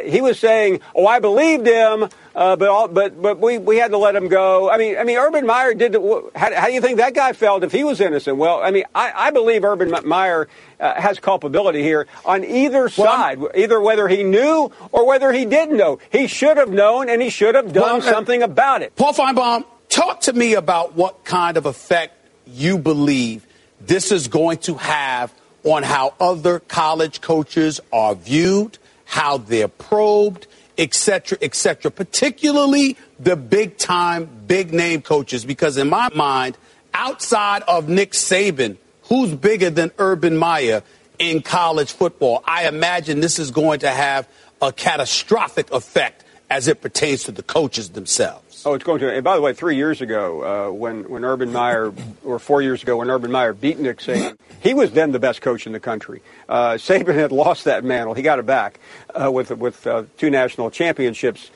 He was saying, "Oh, I believed him, but we had to let him go." I mean, Urban Meyer did. How do you think that guy felt if he was innocent? Well, I mean, I believe Urban Meyer has culpability here on either side, either whether he knew or whether he didn't know. He should have known, and he should have done something about it. Paul Finebaum, talk to me about what kind of effect you believe this is going to have on how other college coaches are viewed, how they're probed, et cetera, particularly the big-time, big-name coaches, because in my mind, outside of Nick Saban, who's bigger than Urban Meyer in college football? I imagine this is going to have a catastrophic effect as it pertains to the coaches themselves. Oh, it's going to. And by the way, 3 years ago, when Urban Meyer, or 4 years ago, when Urban Meyer beat Nick Saban, he was then the best coach in the country. Saban had lost that mantle. He got it back with 2 national championships.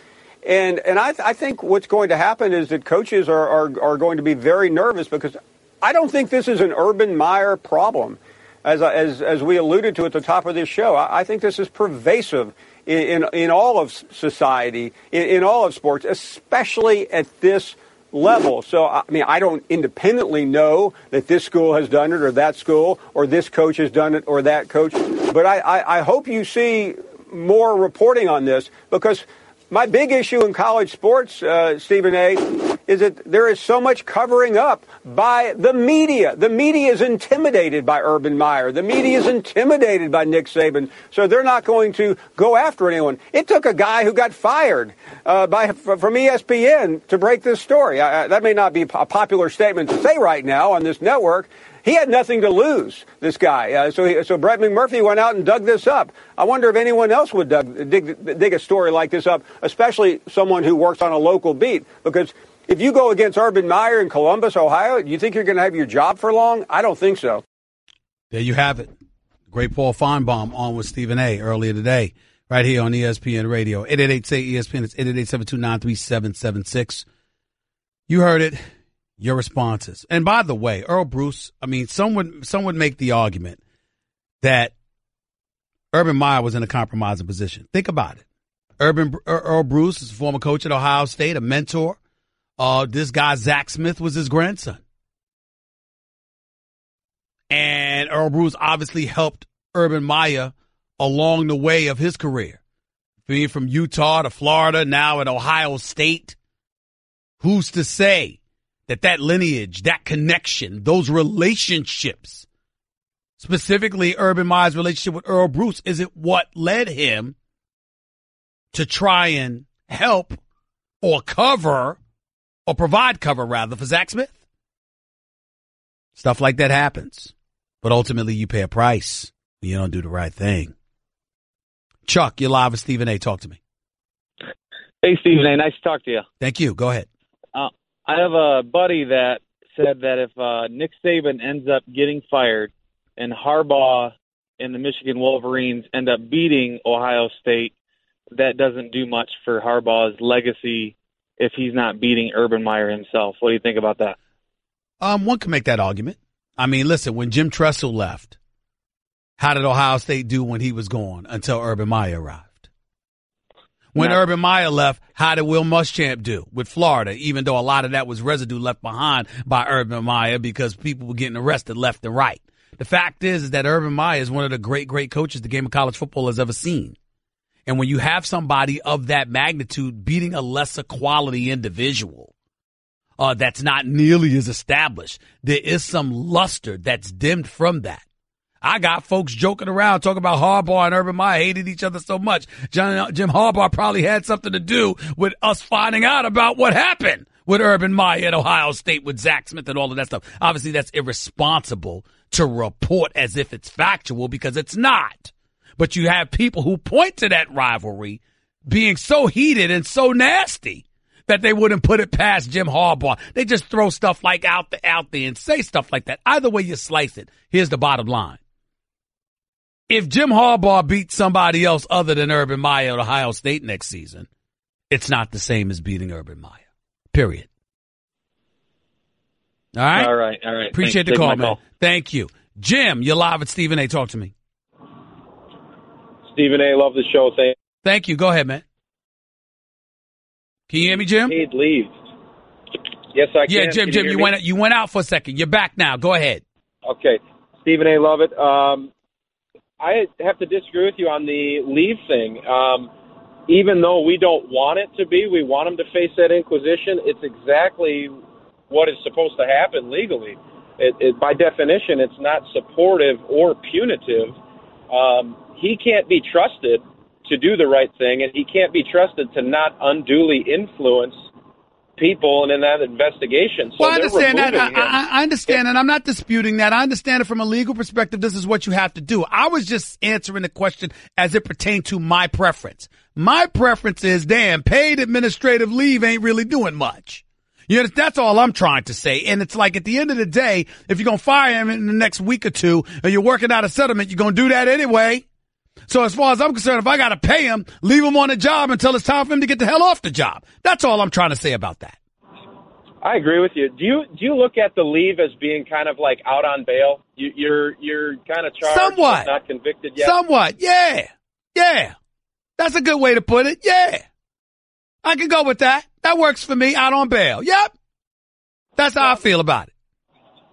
And I think what's going to happen is that coaches are going to be very nervous, because I don't think this is an Urban Meyer problem. As we alluded to at the top of this show, I think this is pervasive in all of society, in all of sports, especially at this level. So, I mean, I don't independently know that this school has done it or that school, or this coach has done it or that coach. But I hope you see more reporting on this, because my big issue in college sports, Stephen A., is that there is so much covering up by the media. The media is intimidated by Urban Meyer. The media is intimidated by Nick Saban. So they're not going to go after anyone. It took a guy who got fired from ESPN to break this story. That may not be a popular statement to say right now on this network. He had nothing to lose, this guy. So Brett McMurphy went out and dug this up. I wonder if anyone else would dig a story like this up, especially someone who works on a local beat. Because if you go against Urban Meyer in Columbus, Ohio, do you think you're going to have your job for long? I don't think so. There you have it. Great Paul Finebaum on with Stephen A. earlier today, right here on ESPN Radio. 888-SAY-ESPN. It's 888-729-3776. You heard it. Your responses. And by the way, Earl Bruce, I mean, some would make the argument that Urban Meyer was in a compromising position. Think about it. Earl Bruce is a former coach at Ohio State, a mentor. This guy, Zach Smith, was his grandson. And Earl Bruce obviously helped Urban Meyer along the way of his career. Being from Utah to Florida, now at Ohio State. Who's to say that lineage, that connection, those relationships, specifically Urban Meyer's relationship with Earl Bruce, isn't what led him to try and help or provide cover, rather, for Zach Smith? Stuff like that happens. But ultimately, you pay a price when you don't do the right thing. Chuck, you're live with Stephen A. Talk to me. Hey, Stephen A. Nice to talk to you. Thank you. Go ahead. I have a buddy that said that if Nick Saban ends up getting fired and Harbaugh and the Michigan Wolverines end up beating Ohio State, that doesn't do much for Harbaugh's legacy if he's not beating Urban Meyer himself. What do you think about that? One can make that argument. I mean, listen, when Jim Tressel left, how did Ohio State do when he was gone until Urban Meyer arrived? When Urban Meyer left, how did Will Muschamp do with Florida, even though a lot of that was residue left behind by Urban Meyer because people were getting arrested left and right? The fact is that Urban Meyer is one of the great coaches the game of college football has ever seen. And when you have somebody of that magnitude beating a lesser quality individual that's not nearly as established, there is some luster that's dimmed from that. I got folks joking around talking about Harbaugh and Urban Meyer hated each other so much. Jim Harbaugh probably had something to do with us finding out about what happened with Urban Meyer at Ohio State with Zach Smith and all of that stuff. Obviously, that's irresponsible to report as if it's factual, because it's not. But you have people who point to that rivalry being so heated and so nasty that they wouldn't put it past Jim Harbaugh. They just throw stuff like out there and say stuff like that. Either way you slice it, here's the bottom line. If Jim Harbaugh beats somebody else other than Urban Meyer at Ohio State next season, it's not the same as beating Urban Meyer. Period. All right? All right. Appreciate the call, man. Thank you. Jim, you're live at Stephen A. Talk to me. Stephen A., love the show. Thank you. Go ahead, man. Can you hear me, Jim? Paid leave. Yes, I can. Yeah, Jim, you went out for a second. You're back now. Go ahead. Okay. Stephen A., love it. I have to disagree with you on the leave thing. Even though we don't want it to be, we want him to face that inquisition. It's exactly what is supposed to happen legally. by definition, it's not supportive or punitive. He can't be trusted to do the right thing, and he can't be trusted to not unduly influence people and in that investigation. So well, I understand that. I understand, and I'm not disputing that. I understand it from a legal perspective. This is what you have to do. I was just answering the question as it pertained to my preference. My preference is, damn, paid administrative leave ain't really doing much. You know, that's all I'm trying to say. And it's like at the end of the day, if you're going to fire him in the next week or two and you're working out a settlement, you're going to do that anyway. So as far as I'm concerned, if I got to pay him, leave him on the job until it's time for him to get the hell off the job. That's all I'm trying to say about that. I agree with you. Do you look at the leave as being kind of like out on bail? You're kind of charged, somewhat, but not convicted yet? Somewhat, yeah. Yeah. That's a good way to put it. Yeah. I can go with that. That works for me, out on bail. Yep. That's how I feel about it.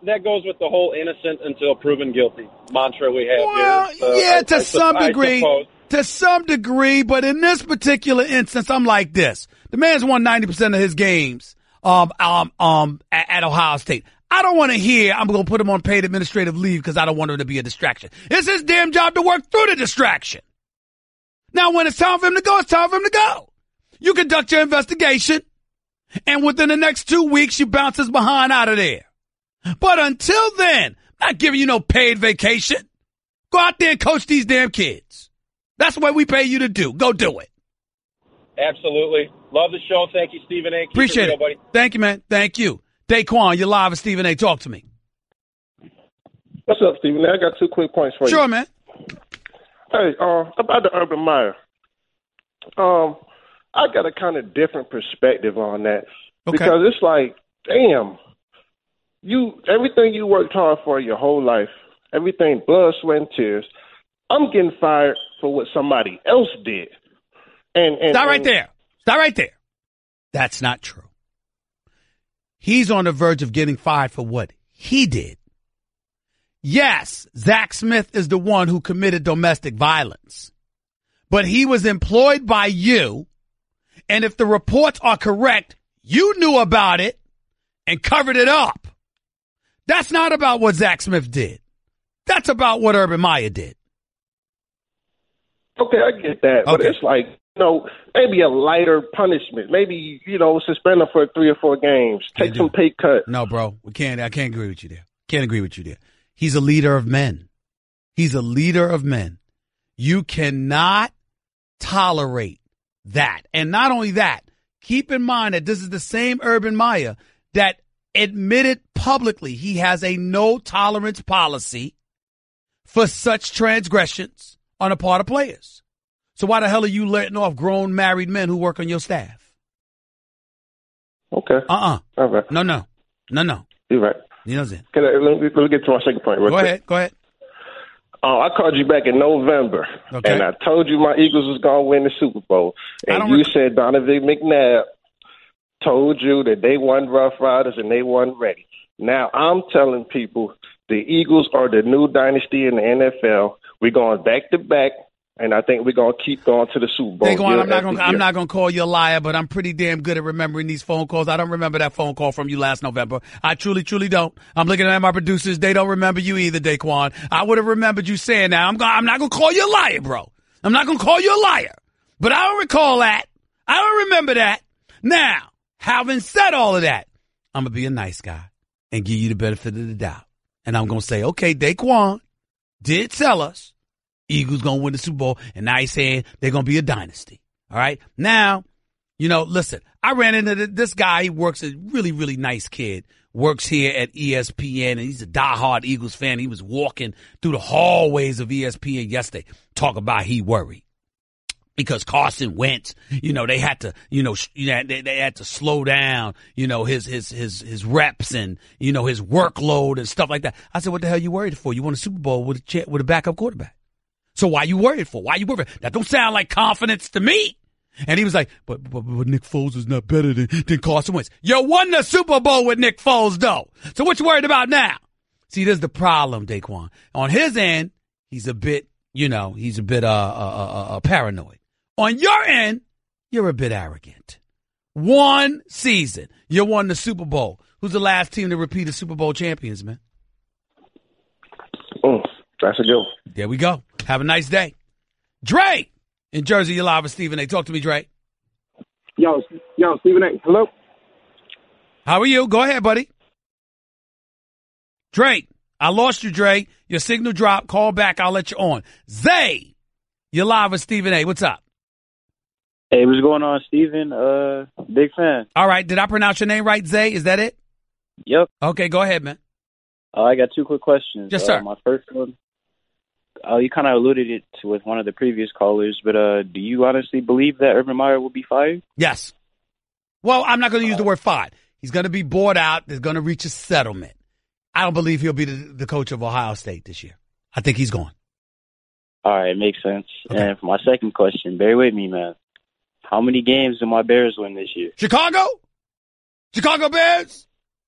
That goes with the whole innocent until proven guilty mantra we have here. Yeah, to some degree. To some degree, but in this particular instance, I'm like this. The man's won 90% of his games at Ohio State. I don't want to hear I'm going to put him on paid administrative leave because I don't want him to be a distraction. It's his damn job to work through the distraction. Now, when it's time for him to go, it's time for him to go. You conduct your investigation, and within the next 2 weeks, you bounce his behind out of there. But until then, I'm not giving you no paid vacation. Go out there and coach these damn kids. That's what we pay you to do. Go do it. Absolutely. Love the show. Thank you, Stephen A. Keep Appreciate it, it. buddy. Thank you, man. Thank you. Daquan, you're live with Stephen A. Talk to me. What's up, Stephen A? I got 2 quick points for you. Sure, man. Hey, about the Urban Meyer. I got a kind of different perspective on that. Okay. Because it's like, damn, everything you worked hard for your whole life, everything, blood, sweat, and tears, I'm getting fired for what somebody else did. Stop right there. Stop right there. That's not true. He's on the verge of getting fired for what he did. Yes, Zach Smith is the one who committed domestic violence, but he was employed by you. And if the reports are correct, you knew about it and covered it up. That's not about what Zach Smith did. That's about what Urban Meyer did. Okay, I get that. But it's like, maybe a lighter punishment. Maybe, suspend him for 3 or 4 games. Take some pay cut. No, bro. I can't agree with you there. Can't agree with you there. He's a leader of men. He's a leader of men. You cannot tolerate that. And not only that, keep in mind that this is the same Urban Meyer that admitted publicly he has a no tolerance policy for such transgressions on the part of players. So why the hell are you letting off grown married men who work on your staff? Okay. All right. No. You're right. You know what I'm saying? Let me get to my second point. Go ahead. I called you back in November, and I told you my Eagles was going to win the Super Bowl. And you said Donovan McNabb told you that they won Rough Riders and they won ready. Now I'm telling people the Eagles are the new dynasty in the NFL. We're going back to back. And I think we're going to keep going to the Super Bowl. I'm not going to call you a liar, but I'm pretty damn good at remembering these phone calls. I don't remember that phone call from you last November. I truly, truly don't. I'm looking at my producers. They don't remember you either, Daquan. I would have remembered you saying that. I'm not going to call you a liar, bro. I'm not going to call you a liar. But I don't recall that. I don't remember that. Now, having said all of that, I'm going to be a nice guy and give you the benefit of the doubt. And I'm going to say, okay, Daquan did tell us Eagles going to win the Super Bowl, and now he's saying they're going to be a dynasty. All right? Now, listen, I ran into this guy. He works, a really, really nice kid, works here at ESPN, and he's a diehard Eagles fan. He was walking through the hallways of ESPN yesterday, talk about he worried. Because Carson Wentz, they had to, they had to slow down, his reps and, his workload and stuff like that. I said, what the hell are you worried for? You won a Super Bowl with a backup quarterback. So why you worried for? Why you worried? That don't sound like confidence to me. And he was like, but Nick Foles is not better than Carson Wentz. You won the Super Bowl with Nick Foles, though. So what you worried about now? See, there's the problem, Daquan. On his end, he's a bit, paranoid. On your end, you're a bit arrogant. One season, you won the Super Bowl. Who's the last team to repeat as Super Bowl champions, man? That's a good one. There we go. Have a nice day. Dre in Jersey, you're live with Stephen A. Talk to me, Dre. Yo, Stephen A. Hello. How are you? Go ahead, buddy. Dre, I lost you, Dre. Your signal dropped. Call back. I'll let you on. Zay, you're live with Stephen A. What's up? Hey, what's going on, Stephen? Big fan. All right. Did I pronounce your name right, Zay? Is that it? Yep. Okay, go ahead, man. I got two quick questions. Yes, sir. My first one, you kind of alluded it to with one of the previous callers, but do you honestly believe that Urban Meyer will be fired? Yes. Well, I'm not going to use the word fired. He's going to be bought out. They're going to reach a settlement. I don't believe he'll be the coach of Ohio State this year. I think he's gone. All right, makes sense. Okay. And for my second question, bear with me, man. How many games do my Bears win this year? Chicago Bears?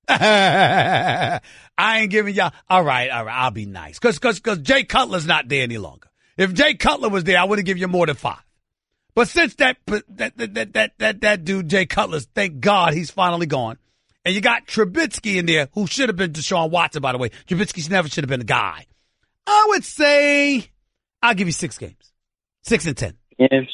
I ain't giving y'all. All right. I'll be nice. Cause Jay Cutler's not there any longer. If Jay Cutler was there, I would have given you more than 5. But since that dude, Jay Cutler's, thank God he's finally gone. And you got Trubisky in there, who should have been Deshaun Watson, by the way. Trubisky never should have been the guy. I would say I'll give you 6 games. 6 and 10. Games.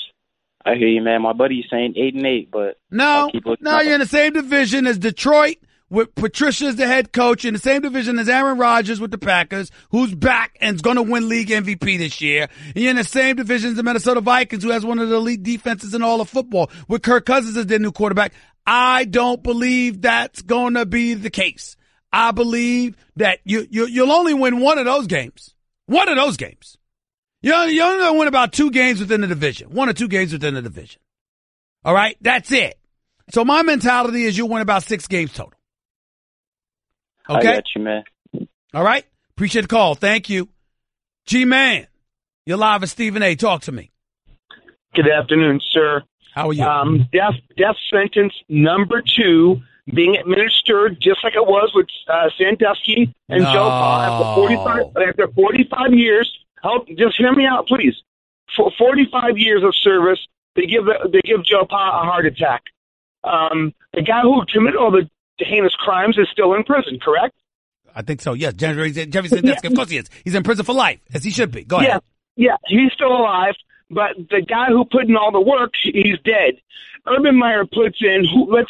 I hear you, man. My buddy's saying 8-8, but no, you're in the same division as Detroit with Patricia as the head coach, in the same division as Aaron Rodgers with the Packers, who's back and is going to win league MVP this year. And you're in the same division as the Minnesota Vikings, who has one of the elite defenses in all of football, with Kirk Cousins as their new quarterback. I don't believe that's going to be the case. I believe that you'll only win one of those games. One of those games. You're only going to win about 2 games within the division. 1 or 2 games within the division. All right? That's it. So my mentality is you'll win about 6 games total. Okay? I got you, man. All right? Appreciate the call. Thank you. G-Man, you're live with Stephen A. Talk to me. Good afternoon, sir. How are you? Death sentence number 2 being administered just like it was with Sandusky and Joe Paul after 45 years. Just hear me out, please. For 45 years of service, they give Joe Pa a heart attack. The guy who committed all the heinous crimes is still in prison, correct? I think so, yes. Jeffrey Sandusky, of course he is. He's in prison for life, as he should be. Go ahead. Yeah, he's still alive, but the guy who put in all the work, he's dead. Urban Meyer let's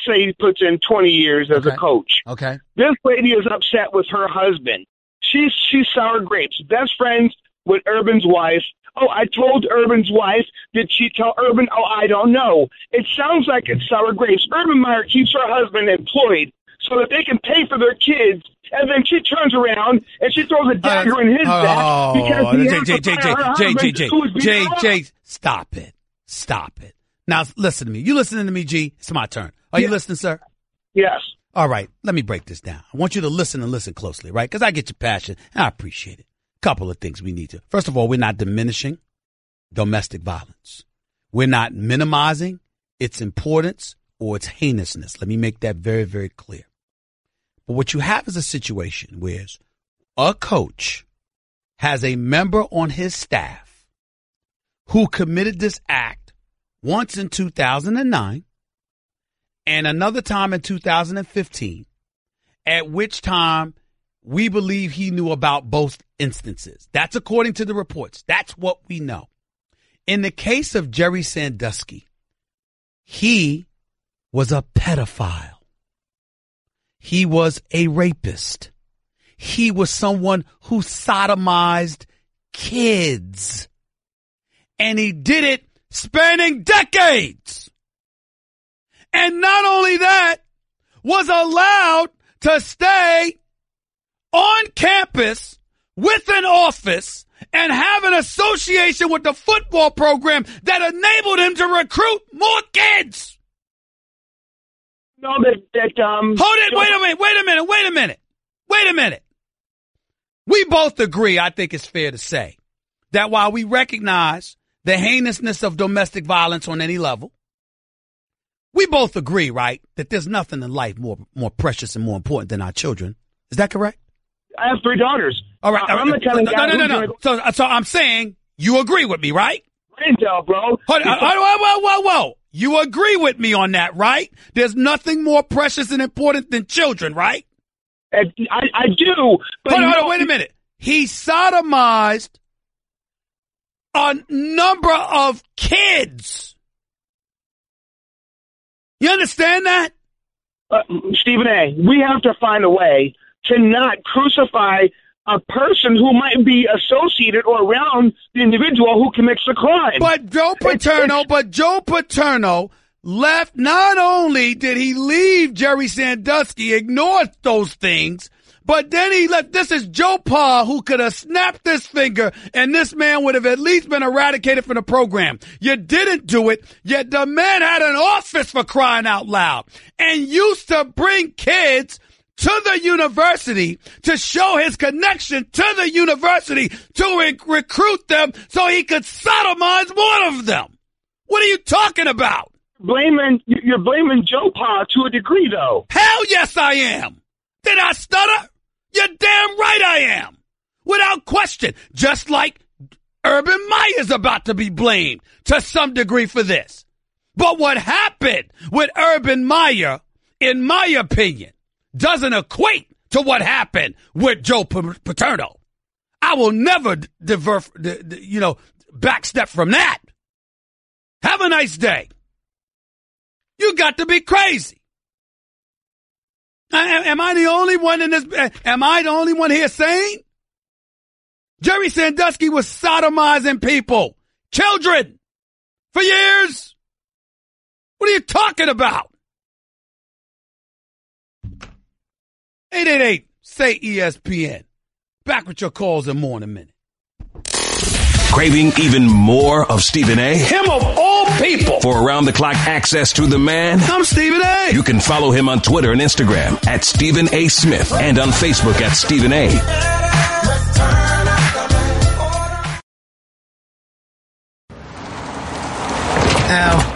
say he puts in 20 years as a coach. Okay. This lady is upset with her husband. She's sour grapes, best friends with Urban's wife. Oh, I told Urban's wife. Did she tell Urban? Oh, I don't know. It sounds like it's sour grapes. Urban Meyer keeps her husband employed so that they can pay for their kids, and then she turns around and she throws a dagger in his back because he has to fire her husband who was beating her up. Stop it. Now, listen to me. You listening to me, G? It's my turn. Are you listening, sir? Yes. All right. Let me break this down. I want you to listen and listen closely, right? Because I get your passion, and I appreciate it. Couple of things we need to. First of all, we're not diminishing domestic violence. We're not minimizing its importance or its heinousness. Let me make that very, very clear. But what you have is a situation where a coach has a member on his staff who committed this act once in 2009 and another time in 2015, at which time we believe he knew about both instances. That's according to the reports. That's what we know. In the case of Jerry Sandusky, he was a pedophile. He was a rapist. He was someone who sodomized kids. And he did it spanning decades. And not only that, was allowed to stay on campus with an office and have an association with the football program that enabled him to recruit more kids. No, hold it. Wait a minute. We both agree, I think it's fair to say, that while we recognize the heinousness of domestic violence on any level, we both agree, right, that there's nothing in life more precious and more important than our children. Is that correct? I have 3 daughters. All right. I'm the kind of guy No. So I'm saying you agree with me, right? Intel, bro. Whoa. You agree with me on that, right? There's nothing more precious and important than children, right? I do. But hold on, wait a minute. he sodomized a number of kids. You understand that? Stephen A., we have to find a way to not crucify a person who might be associated or around the individual who commits the crime. But Joe Paterno left. Not only did he leave Jerry Sandusky, ignored those things, but then he left. This is Joe Pa, who could have snapped his finger and this man would have at least been eradicated from the program. You didn't do it, yet the man had an office, for crying out loud, and used to bring kids to the university to show his connection to the university to recruit them so he could sodomize more of them. What are you talking about? You're blaming Joe Pa to a degree, though. Hell yes, I am. Did I stutter? You're damn right I am. Without question. Just like Urban Meyer's about to be blamed to some degree for this. But what happened with Urban Meyer, in my opinion, doesn't equate to what happened with Joe Paterno. I will never backstep from that. Have a nice day. You got to be crazy. Am I the only one in this? Am I the only one here sane? Jerry Sandusky was sodomizing people, children, for years. What are you talking about? 888, say ESPN. Back with your calls in more in a minute. Craving even more of Stephen A? Him of all people. For around-the-clock access to the man? I'm Stephen A. You can follow him on Twitter and Instagram at Stephen A. Smith and on Facebook at Stephen A.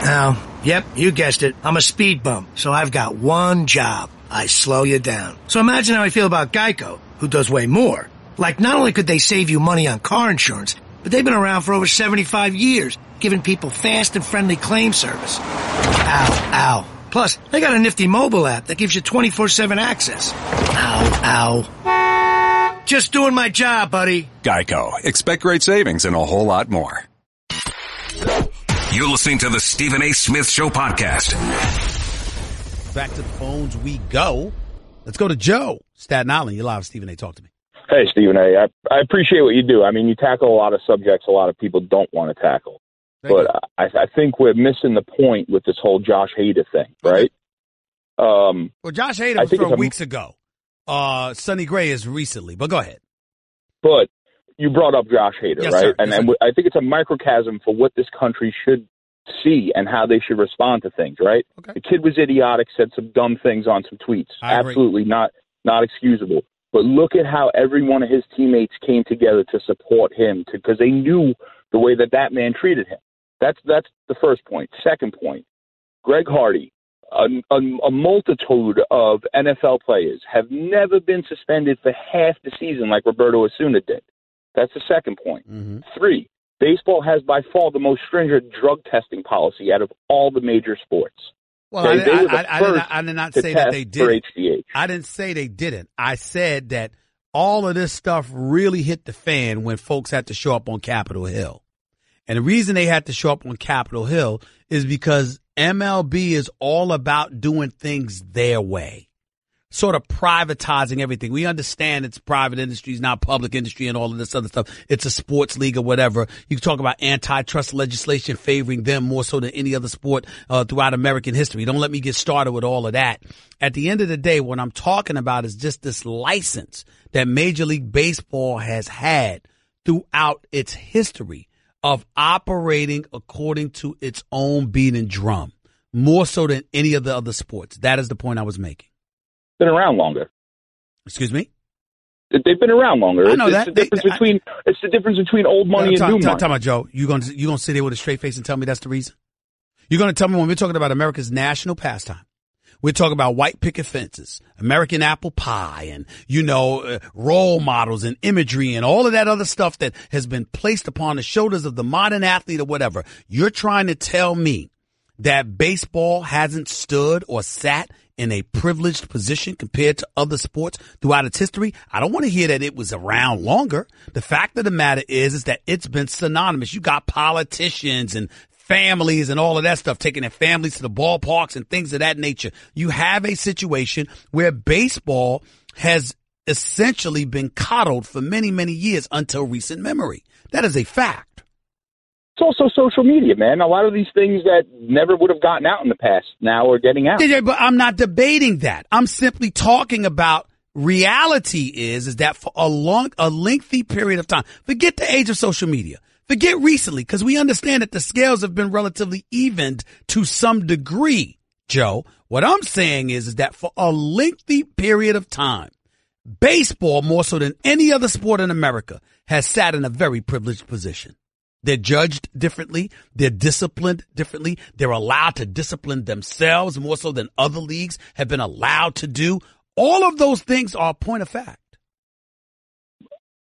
Ow. Yep, you guessed it. I'm a speed bump, so I've got one job. I slow you down. So imagine how I feel about Geico, who does way more. Like, not only could they save you money on car insurance, but they've been around for over 75 years, giving people fast and friendly claim service. Ow. Plus, they got a nifty mobile app that gives you 24/7 access. Ow. Just doing my job, buddy. Geico. Expect great savings and a whole lot more. You're listening to the Stephen A. Smith Show podcast. Back to the phones we go. Let's go to Joe, Staten Island. You're live, Stephen A. Talk to me. Hey, Stephen A. I appreciate what you do. I mean, you tackle a lot of subjects a lot of people don't want to tackle. But I think we're missing the point with this whole Josh Hader thing, right? Well, Josh Hader was from weeks ago. Sonny Gray is recently, but go ahead. But you brought up Josh Hader, yes, right? Sir. And I think it's a microcosm for what this country should see and how they should respond to things, right? Okay. The kid was idiotic, said some dumb things on some tweets. Absolutely not excusable. But look at how every one of his teammates came together to support him because they knew the way that man treated him. That's the first point. Second point, Greg Hardy, a multitude of NFL players have never been suspended for half the season like Roberto Osuna did. That's the second point. Mm-hmm. 3, baseball has by far the most stringent drug testing policy out of all the major sports. Well, I did not say that they did. I didn't say they didn't. I said that all of this stuff really hit the fan when folks had to show up on Capitol Hill. And the reason they had to show up on Capitol Hill is because MLB is all about doing things their way, sort of privatizing everything. We understand it's private industry, it's not public industry and all of this other stuff. It's a sports league or whatever. You can talk about antitrust legislation favoring them more so than any other sport throughout American history. Don't let me get started with all of that. At the end of the day, what I'm talking about is just this license that Major League Baseball has had throughout its history of operating according to its own beating drum, more so than any of the other sports. That is the point I was making. Been around longer. Excuse me? They've been around longer. I know that. It's the difference between old money and new money. Tell me, Joe, you gonna sit there with a straight face and tell me that's the reason? You're gonna tell me when we're talking about America's national pastime, we're talking about white picket fences, American apple pie, and, role models and imagery and all of that other stuff that has been placed upon the shoulders of the modern athlete or whatever. You're trying to tell me that baseball hasn't stood or sat in a privileged position compared to other sports throughout its history? I don't want to hear that it was around longer. The fact of the matter is that it's been synonymous. You got politicians and families and all of that stuff taking their families to the ballparks and things of that nature. You have a situation where baseball has essentially been coddled for many, many years until recent memory. That is a fact. It's also social media, man. A lot of these things that never would have gotten out in the past now are getting out. Yeah, but I'm not debating that. I'm simply talking about reality is that for a lengthy period of time, forget the age of social media. Forget recently, because we understand that the scales have been relatively evened to some degree, Joe. What I'm saying is that for a lengthy period of time, baseball, more so than any other sport in America, has sat in a very privileged position. They're judged differently. They're disciplined differently. They're allowed to discipline themselves more so than other leagues have been allowed to do. All of those things are a point of fact.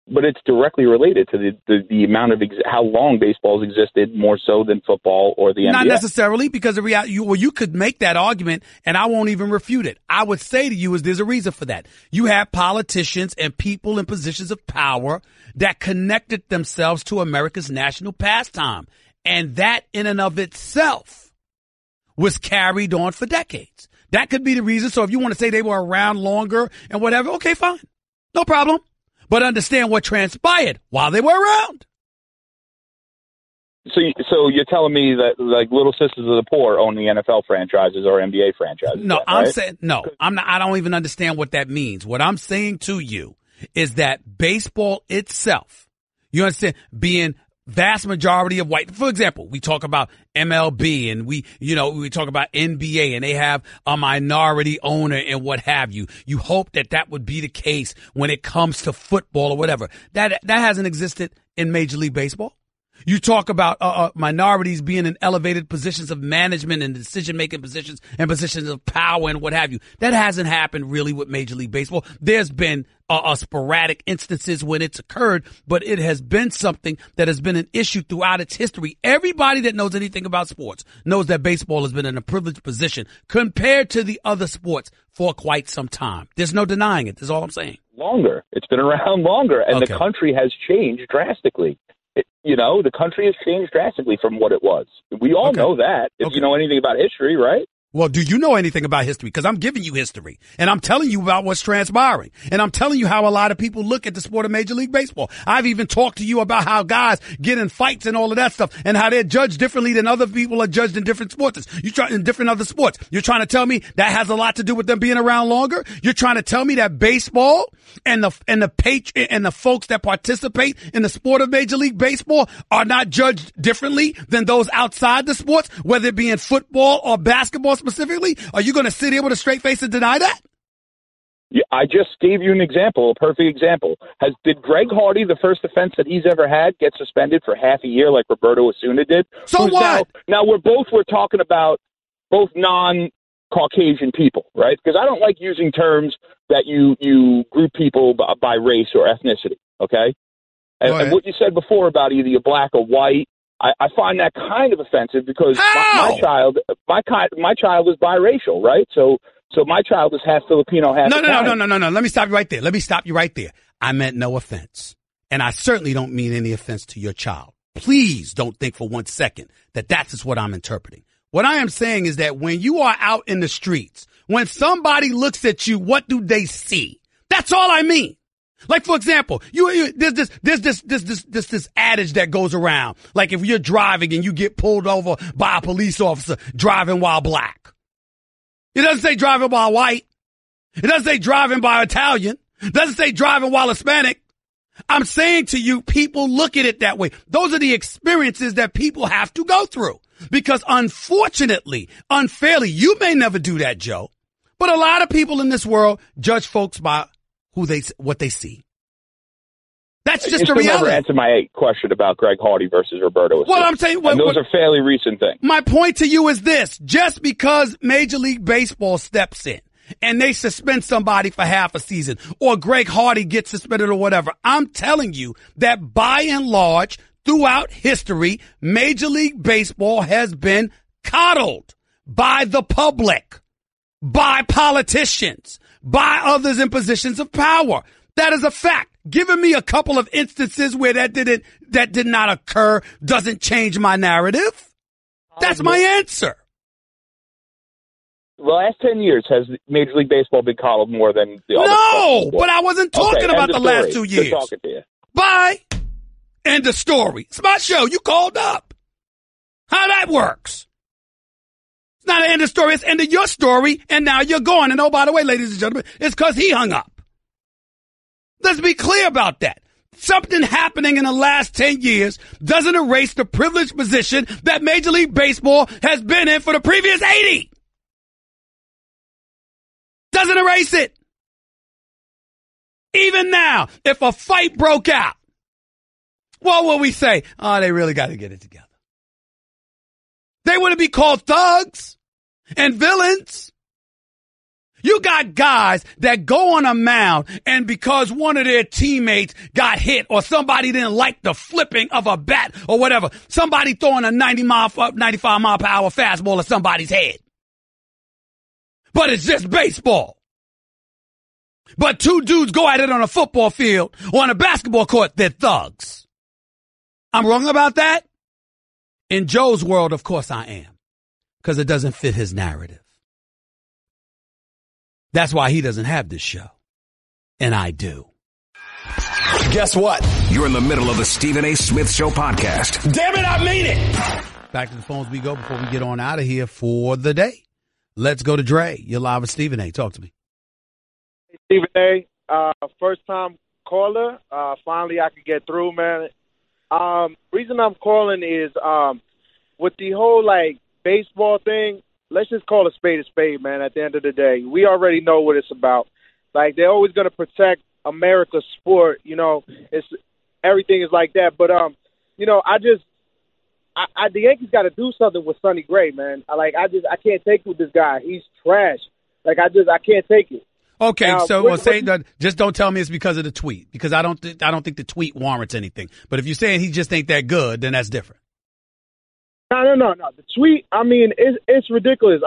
But it's directly related to the amount of how long baseball's existed more so than football or the NBA. Not necessarily, because the reality, you could make that argument and I won't even refute it. I would say to you is there's a reason for that. You have politicians and people in positions of power that connected themselves to America's national pastime. And that in and of itself was carried on for decades. That could be the reason. So if you want to say they were around longer and whatever, okay, fine. No problem. But understand what transpired while they were around. So you're telling me that like Little Sisters of the Poor own the NFL franchises or NBA franchises? No, right? I'm saying no. I'm not. I don't even understand what that means. What I'm saying to you is that baseball itself, you understand, being vast majority of white. For example, we talk about MLB and we talk about NBA and they have a minority owner and what have you. You hope that would be the case when it comes to football or whatever. That hasn't existed in Major League Baseball. You talk about minorities being in elevated positions of management and decision-making positions and positions of power and what have you. That hasn't happened really with Major League Baseball. There's been sporadic instances when it's occurred, but it has been something that has been an issue throughout its history. Everybody that knows anything about sports knows that baseball has been in a privileged position compared to the other sports for quite some time. There's no denying it. That's all I'm saying. Longer. It's been around longer, and okay. The country has changed drastically. The country has changed drastically from what it was. We all know that, if you know anything about history, right? Well, do you know anything about history? Because I'm giving you history, and I'm telling you about what's transpiring, and I'm telling you how a lot of people look at the sport of Major League Baseball. I've even talked to you about how guys get in fights and all of that stuff, and how they're judged differently than other people are judged in different sports. In different other sports. You're trying to tell me that has a lot to do with them being around longer? You're trying to tell me that baseball and the folks that participate in the sport of Major League Baseball are not judged differently than those outside the sports, whether it be in football or basketball specifically? Are you going to sit here with a straight face and deny that? Yeah, I just gave you an example, a perfect example. Did Greg Hardy, the first offense that he's ever had, get suspended for half a year like Roberto Osuna did? So what? Now we're talking about both non-Caucasian people, right? Because I don't like using terms that you group people by race or ethnicity, okay? And what you said before about either you're black or white, I find that kind of offensive because my child is biracial, right? So my child is half Filipino, half Italian. No. Let me stop you right there. I meant no offense. And I certainly don't mean any offense to your child. Please don't think for 1 second that that's just what I'm interpreting. What I am saying is that when you are out in the streets, when somebody looks at you, what do they see? That's all I mean. Like, for example, there's this adage that goes around. Like, if you're driving and you get pulled over by a police officer driving while black. It doesn't say driving while white. It doesn't say driving by Italian. It doesn't say driving while Hispanic. I'm saying to you, people look at it that way. Those are the experiences that people have to go through. Because unfortunately, unfairly, you may never do that, Joe, but a lot of people in this world judge folks by what they see. That's just the reality. You never answered my question about Greg Hardy versus Roberto. Well, I'm saying those are fairly recent things. My point to you is this: just because Major League Baseball steps in and they suspend somebody for half a season, or Greg Hardy gets suspended or whatever, I'm telling you that by and large, throughout history, Major League Baseball has been coddled by the public. by politicians, by others in positions of power. That is a fact. Giving me a couple of instances where that did not occur doesn't change my narrative. That's my answer. The last 10 years, has Major League Baseball been coddled more than the other? No, but I wasn't talking about the last 2 years. Good talking to you. Bye. End of story. It's my show. You called up. How that works. It's not an end of story. It's end of your story, and now you're gone. And oh, by the way, ladies and gentlemen, it's because he hung up. Let's be clear about that. Something happening in the last 10 years doesn't erase the privileged position that Major League Baseball has been in for the previous 80. Doesn't erase it. Even now, if a fight broke out, what will we say? Oh, they really got to get it together. They wouldn't be called thugs and villains. You got guys that go on a mound and because one of their teammates got hit or somebody didn't like the flipping of a bat or whatever, somebody throwing a 95 mile per hour fastball at somebody's head. But it's just baseball. But two dudes go at it on a football field or on a basketball court, they're thugs. I'm wrong about that? In Joe's world, of course I am. Because it doesn't fit his narrative. That's why he doesn't have this show. And I do. Guess what? You're in the middle of the Stephen A. Smith Show podcast. Damn it, I mean it! Back to the phones we go before we get on out of here for the day. Let's go to Dre. You're live with Stephen A. Talk to me. Hey, Stephen A. First time caller. Finally I could get through, man. Reason I'm calling is with the whole, baseball thing, let's just call a spade, man, at the end of the day. We already know what it's about. They're always going to protect America's sport. It's everything is like that. But, the Yankees got to do something with Sonny Gray, man. I can't take it with this guy. He's trash. I can't take it. Okay, now, say that. Just don't tell me it's because of the tweet, because I don't think the tweet warrants anything. But if you're saying he just ain't that good, then that's different. No. The tweet, it's ridiculous.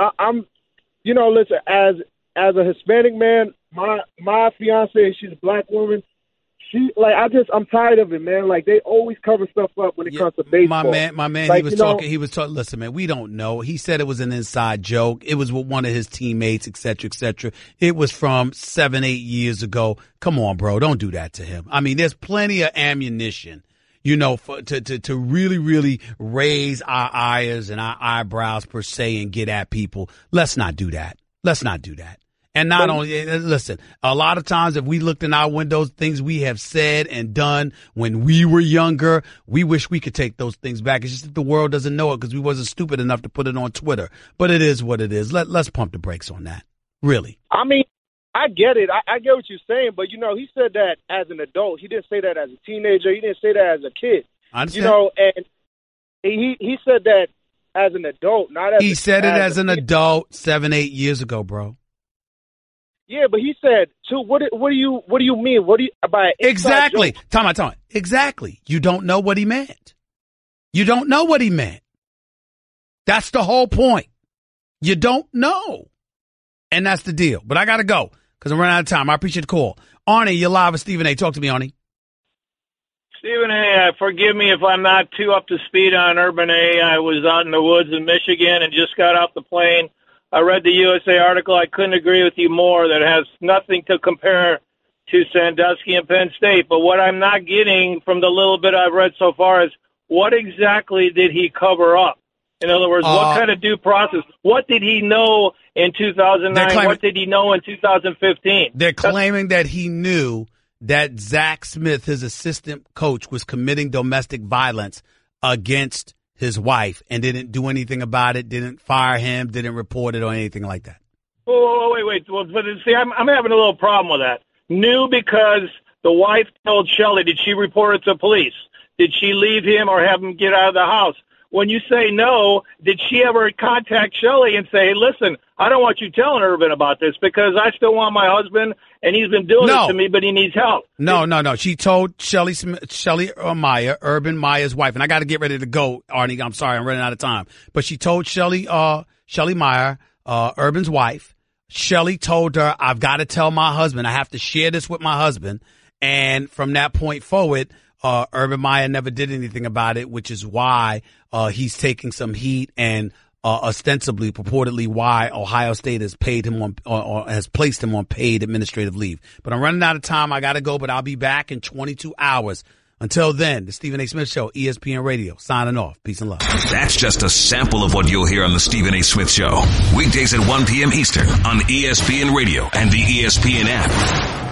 Listen, as a Hispanic man, my fiance, she's a black woman. I'm tired of it, man. They always cover stuff up when it comes to baseball. My man, he was talking, listen, man, we don't know. He said it was an inside joke. It was with one of his teammates, et cetera, et cetera. It was from 7-8 years ago. Come on, bro. Don't do that to him. There's plenty of ammunition, to really, really raise our eyes and our eyebrows per se and get at people. Let's not do that. And not only, listen, a lot of times if we looked in our windows, things we have said and done when we were younger, we wish we could take those things back. It's just that the world doesn't know it because we wasn't stupid enough to put it on Twitter. But it is what it is. Let's pump the brakes on that. Really. I get it. I get what you're saying. But, he said that as an adult. He didn't say that as a teenager. He didn't say that as a kid. I understand. And he said that as an adult, not as He said it as an adult 7-8 years ago, bro. Yeah, but he said, too, what do you mean? By exactly? Time out. Exactly. You don't know what he meant. That's the whole point. You don't know. And that's the deal. But I got to go because I'm running out of time. I appreciate the call. Arnie, you're live with Stephen A. Talk to me, Arnie. Stephen A., forgive me if I'm not too up to speed on Urban A. I was out in the woods in Michigan and just got off the plane. I read the USA article. I couldn't agree with you more. That has nothing to compare to Sandusky and Penn State. But what I'm not getting from the little bit I've read so far is what exactly did he cover up? In other words, what kind of due process? What did he know in 2009? What did he know in 2015? They're claiming that he knew that Zach Smith, his assistant coach, was committing domestic violence against his wife and didn't do anything about it, didn't fire him, didn't report it or anything like that. Oh, wait. Well, but see, I'm having a little problem with that. Knew because the wife told Shelley. Did she report it to police? Did she leave him or have him get out of the house? When you say no, did she ever contact Shelley and say, hey, listen, I don't want you telling Urban about this because I still want my husband and he's been doing it to me, but he needs help. No. She told Shelley Meyer, Urban Meyer's wife, and I got to get ready to go, Arnie. I'm sorry, I'm running out of time. But she told Shelley Meyer, Urban's wife, Shelly told her, I've got to tell my husband. I have to share this with my husband. And from that point forward, Urban Meyer never did anything about it, which is why he's taking some heat and ostensibly, purportedly, why Ohio State has paid him on or has placed him on paid administrative leave. But I'm running out of time. I got to go, but I'll be back in 22 hours. Until then, the Stephen A. Smith Show, ESPN Radio, signing off. Peace and love. That's just a sample of what you'll hear on the Stephen A. Smith Show. Weekdays at 1 p.m. Eastern on ESPN Radio and the ESPN app.